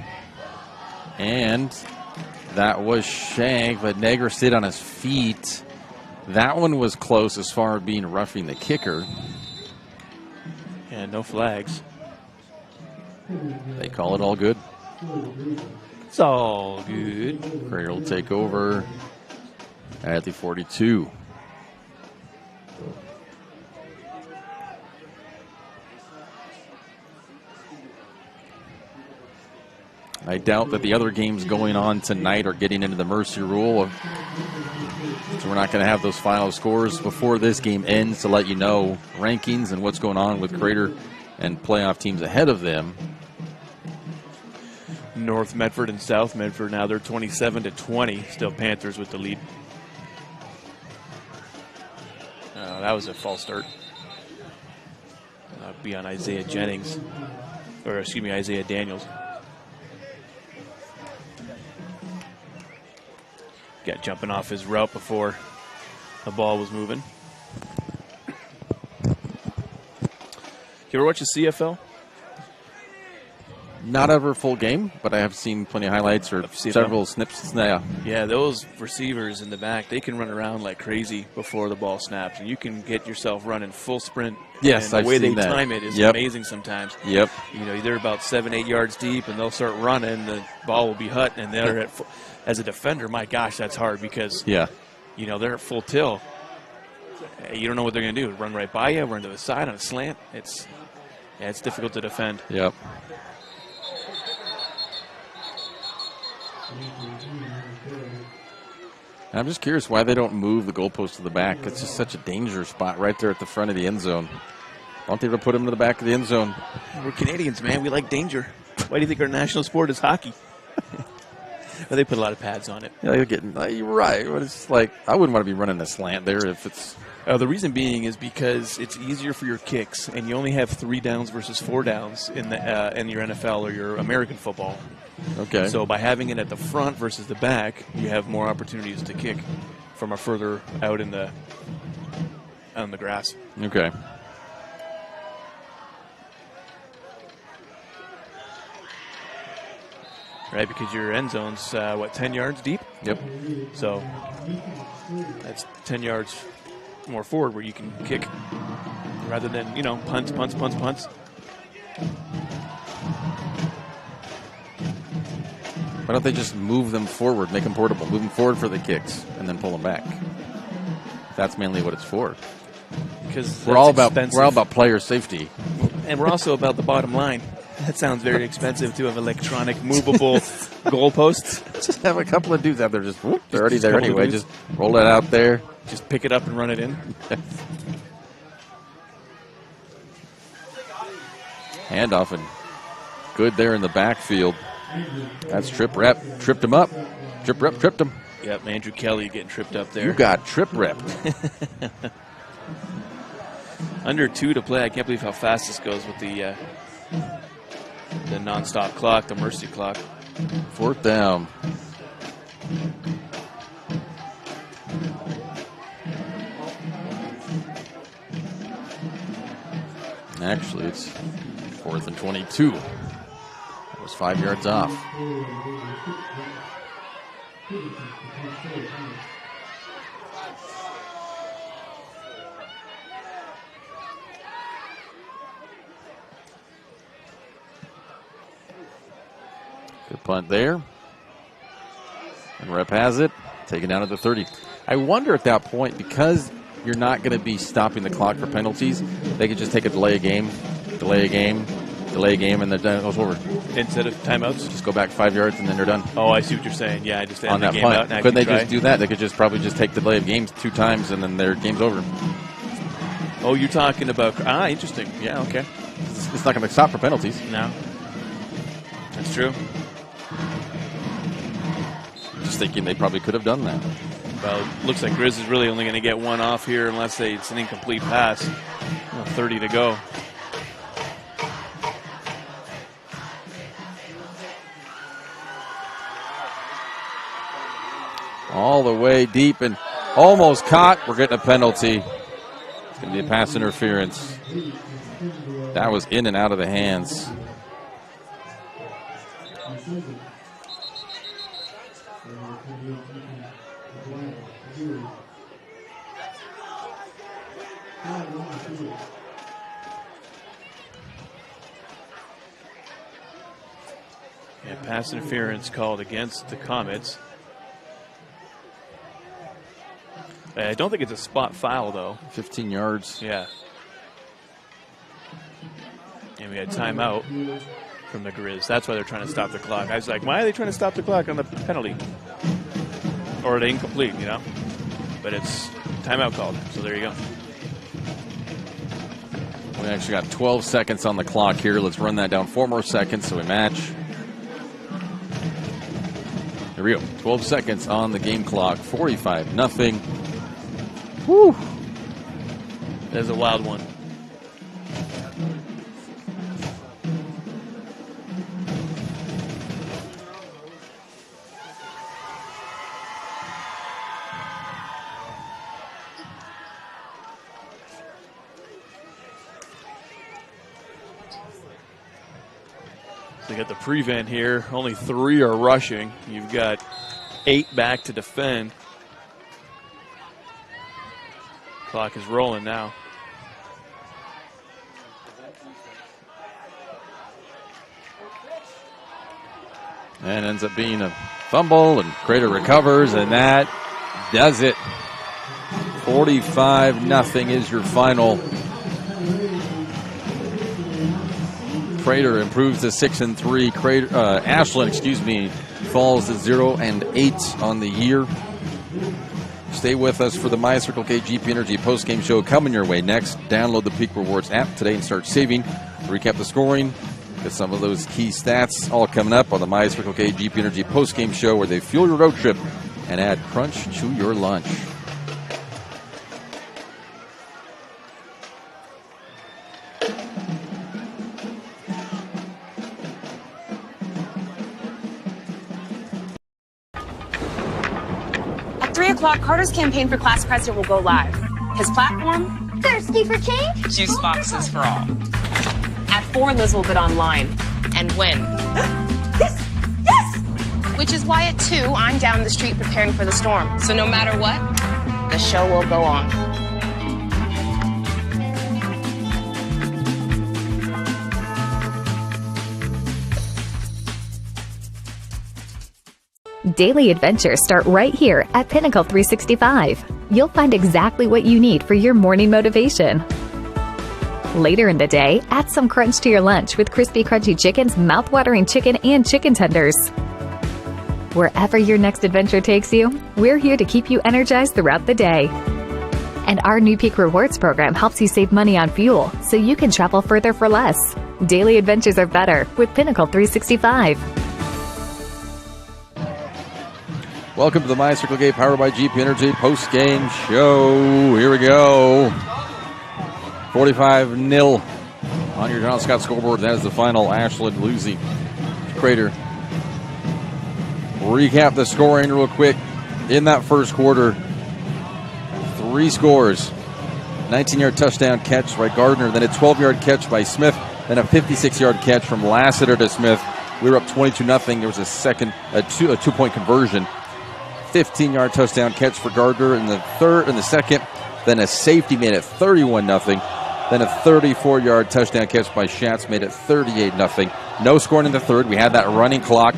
And that was shanked, but Negra stayed on his feet. That one was close as far as being roughing the kicker. Yeah, no flags. They call it all good. It's all good. Crater will take over at the 42. I doubt that the other games going on tonight are getting into the mercy rule. So we're not going to have those final scores before this game ends to let you know rankings and what's going on with Crater and playoff teams ahead of them. North Medford and South Medford now they're 27-20. Still Panthers with the lead. That was a false start. That'd be on Isaiah Jennings, or excuse me, Isaiah Daniels. Got jumping off his route before the ball was moving. You ever watch the CFL? Not ever a full game, but I have seen plenty of highlights or several snips. Yeah, those receivers in the back, they can run around like crazy before the ball snaps, and you can get yourself running full sprint. Yes, and the way I've they seen that. time it is Yep. amazing sometimes. Yep. You know, they're about 7-8 yards deep, and they'll start running. The ball will be hut, and they're at as a defender, my gosh, that's hard because you know they're at full tilt. You don't know what they're going to do. Run right by you, run to the side on a slant. It's difficult to defend. Yep. I'm just curious why they don't move the goalpost to the back. It's just such a danger spot right there at the front of the end zone. Why don't they ever put him to the back of the end zone? We're Canadians, man. We like danger. Why do you think our national sport is hockey? Well, they put a lot of pads on it. Yeah, you're right. But it's like, I wouldn't want to be running a slant there if it's... The reason being is because it's easier for your kicks, and you only have 3 downs versus 4 downs in your NFL or your American football. Okay. So by having it at the front versus the back, you have more opportunities to kick from a further out on the grass. Okay. Right, because your end zone's, 10 yards deep? Yep. So that's 10 yards more forward where you can kick rather than, punts. Why don't they just move them forward, make them portable, move them forward for the kicks, and then pull them back? That's mainly what it's for. Because we're all about player safety, and we're also about the bottom line. That sounds very expensive to have electronic, movable goalposts. Just have a couple of dudes out there, they're already there anyway. Just roll it out there. Just pick it up and run it in. Handoff and good there in the backfield. That's trip rep. Tripped him up. Trip rep tripped him. Yep, Andrew Kelly getting tripped up there. You got trip repped. Under 2 to play. I can't believe how fast this goes with the nonstop clock, the mercy clock. 4th down. Actually, it's 4th and 22. That was 5 yards off. Good punt there. And Rep has it. Taken down at the 30. I wonder at that point, because you're not going to be stopping the clock for penalties, they could just take a delay a game, and then it goes over. Instead of timeouts? Just go back 5 yards and then they're done. Oh, I see what you're saying. Yeah, just on end that the game punt. out. Couldn't they just do that? They could just probably just take the delay of games 2 times and then their game's over. Oh, you're talking about... interesting. Yeah, okay. It's not going to stop for penalties. No. That's true. Just thinking they probably could have done that. Well, it looks like Grizz is really only going to get one off here unless it's an incomplete pass. 30 to go. All the way deep and almost caught. We're getting a penalty. It's going to be a pass interference. That was in and out of the hands. Yeah, pass interference called against the Comets. I don't think it's a spot foul, though. 15 yards. Yeah. And we had timeout from the Grizz. That's why they're trying to stop the clock. I was like, why are they trying to stop the clock on the penalty? Or the incomplete, you know? But it's timeout called, so there you go. We actually got 12 seconds on the clock here. Let's run that down 4 more seconds so we match. Here we go. 12 seconds on the game clock. 45-0. Woo! That's a wild one. So you got the prevent here. Only 3 are rushing. You've got 8 back to defend. Clock is rolling now. And ends up being a fumble, and Crater recovers, and that does it. 45-0 is your final. Crater improves to 6-3. Ashland, falls to 0-8 on the year. Stay with us for the My Circle K GP Energy postgame show coming your way next. Download the Peak Rewards app today and start saving. Recap the scoring, get some of those key stats, all coming up on the My Circle K GP Energy postgame show, where they fuel your road trip and add crunch to your lunch. At 3 o'clock, Carter's campaign for class president will go live. His platform? Thirsty for change? Juice boxes for all. At 4, Liz will bid online and win. Yes! Yes! Which is why at 2, I'm down the street preparing for the storm. So no matter what, the show will go on. Daily adventures start right here at Pinnacle 365. You'll find exactly what you need for your morning motivation. Later in the day, add some crunch to your lunch with crispy, crunchy chickens, mouth-watering chicken, and chicken tenders. Wherever your next adventure takes you, we're here to keep you energized throughout the day. And our new Peak Rewards program helps you save money on fuel so you can travel further for less. Daily adventures are better with Pinnacle 365. Welcome to the My Circle K powered by GP Energy post-game show. Here we go. 45-0 on your John Scott scoreboard. That is the final. Ashland losing Crater. Recap the scoring real quick. In that first quarter, 3 scores. 19-yard touchdown catch by Gardner, then a 12-yard catch by Smith, then a 56-yard catch from Lassiter to Smith. We were up 22-0. There was a two-point conversion. 15-yard touchdown catch for Gardner in the second, then a safety made it 31-0. Then a 34-yard touchdown catch by Schatz made it 38-0. No scoring in the third. We had that running clock.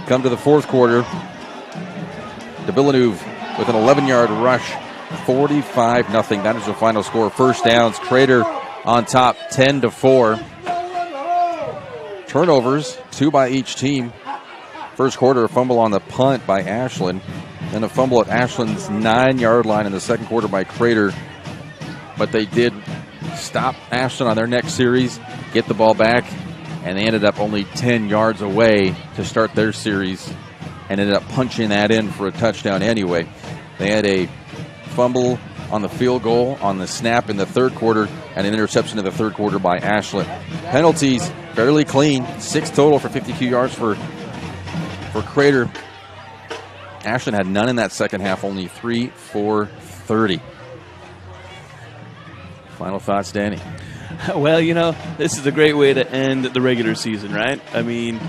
Come to the fourth quarter. De Villeneuve with an 11-yard rush, 45-0. That is the final score. First downs, Crater on top, 10-4. Turnovers, 2 by each team. First quarter, a fumble on the punt by Ashland. Then a fumble at Ashland's 9-yard line in the second quarter by Crater. But they did stop Ashland on their next series, get the ball back, and they ended up only 10 yards away to start their series and ended up punching that in for a touchdown anyway. They had a fumble on the field goal on the snap in the third quarter and an interception in the third quarter by Ashland. Penalties, fairly clean, 6 total for 52 yards for Crater. Ashland had none in that second half, only 3 for 30. Final thoughts, Danny? Well, this is a great way to end the regular season, right? I mean,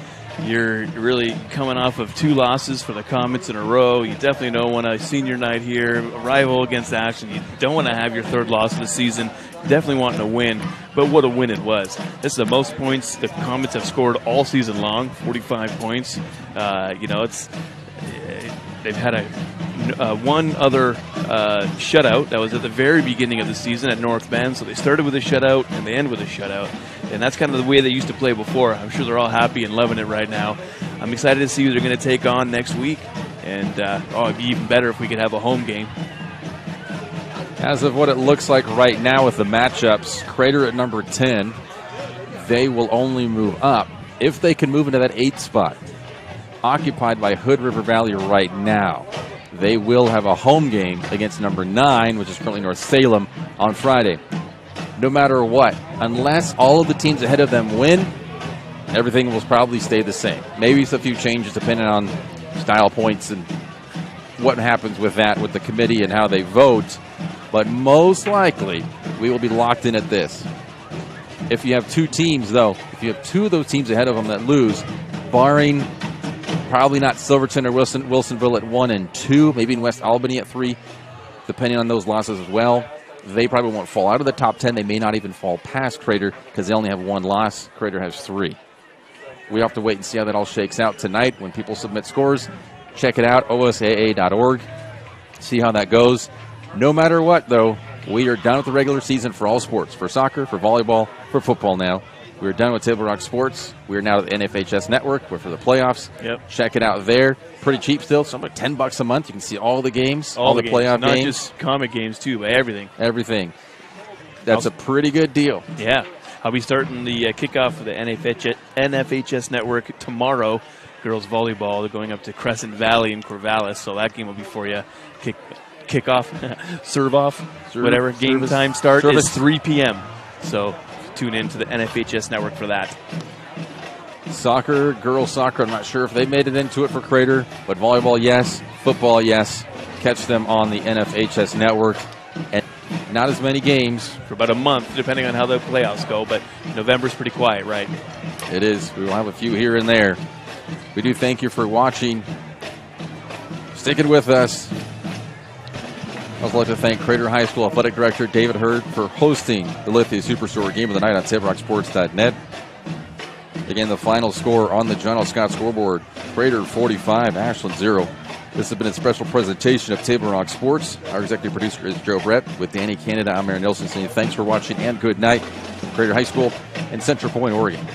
you're really coming off of 2 losses for the Comets in a row. You definitely don't want a senior night here, a rival against Ashland. You don't want to have your 3rd loss of the season. Definitely wanting to win, but what a win it was. This is the most points the Comets have scored all season long, 45 points. They've had one other shutout that was at the very beginning of the season at North Bend. So they started with a shutout and they end with a shutout. And that's kind of the way they used to play before. I'm sure they're all happy and loving it right now. I'm excited to see who they're going to take on next week. And it'd be even better if we could have a home game. As of what it looks like right now with the matchups, Crater at number 10, they will only move up if they can move into that 8th spot, occupied by Hood River Valley right now. They will have a home game against number 9, which is currently North Salem, on Friday. No matter what, unless all of the teams ahead of them win, everything will probably stay the same. Maybe it's a few changes depending on style points and what happens with that with the committee and how they vote. But most likely, we will be locked in at this. If you have 2 teams, though, if you have 2 of those teams ahead of them that lose, barring probably not Silverton or Wilsonville at 1 and 2, maybe in West Albany at 3, depending on those losses as well, they probably won't fall out of the top 10. They may not even fall past Crater because they only have 1 loss. Crater has 3. We have to wait and see how that all shakes out tonight when people submit scores. Check it out, osaa.org. See how that goes. No matter what, though, we are done with the regular season for all sports, for soccer, for volleyball, for football now. We're done with Table Rock Sports. We're now at the NFHS Network. We're for the playoffs. Yep. Check it out there. Pretty cheap still. So about $10 a month. You can see all the games, all the playoff games. Not just comic games, too, but everything. Everything. That's a pretty good deal. Yeah. I'll be starting the kickoff of the NFHS Network tomorrow. Girls volleyball. They're going up to Crescent Valley in Corvallis, so that game will be for you. Kickoff, serve off, whatever. Game time start is 3 p.m. So tune in to the NFHS Network for that. Soccer, girls soccer, I'm not sure if they made it into it for Crater, but volleyball, yes. Football, yes. Catch them on the NFHS Network. And not as many games. For about a month, depending on how the playoffs go, but November's pretty quiet, right? It is. We will have a few here and there. We do thank you for watching. Sticking with us. I'd also like to thank Crater High School Athletic Director David Hurd for hosting the Lithia Superstore Game of the Night on TableRockSports.net. Again, the final score on the John L. Scott scoreboard, Crater 45, Ashland 0. This has been a special presentation of Table Rock Sports. Our executive producer is Joe Brett. With Danny Canada, I'm Aaron Nilsson saying thanks for watching and good night. Crater High School in Central Point, Oregon.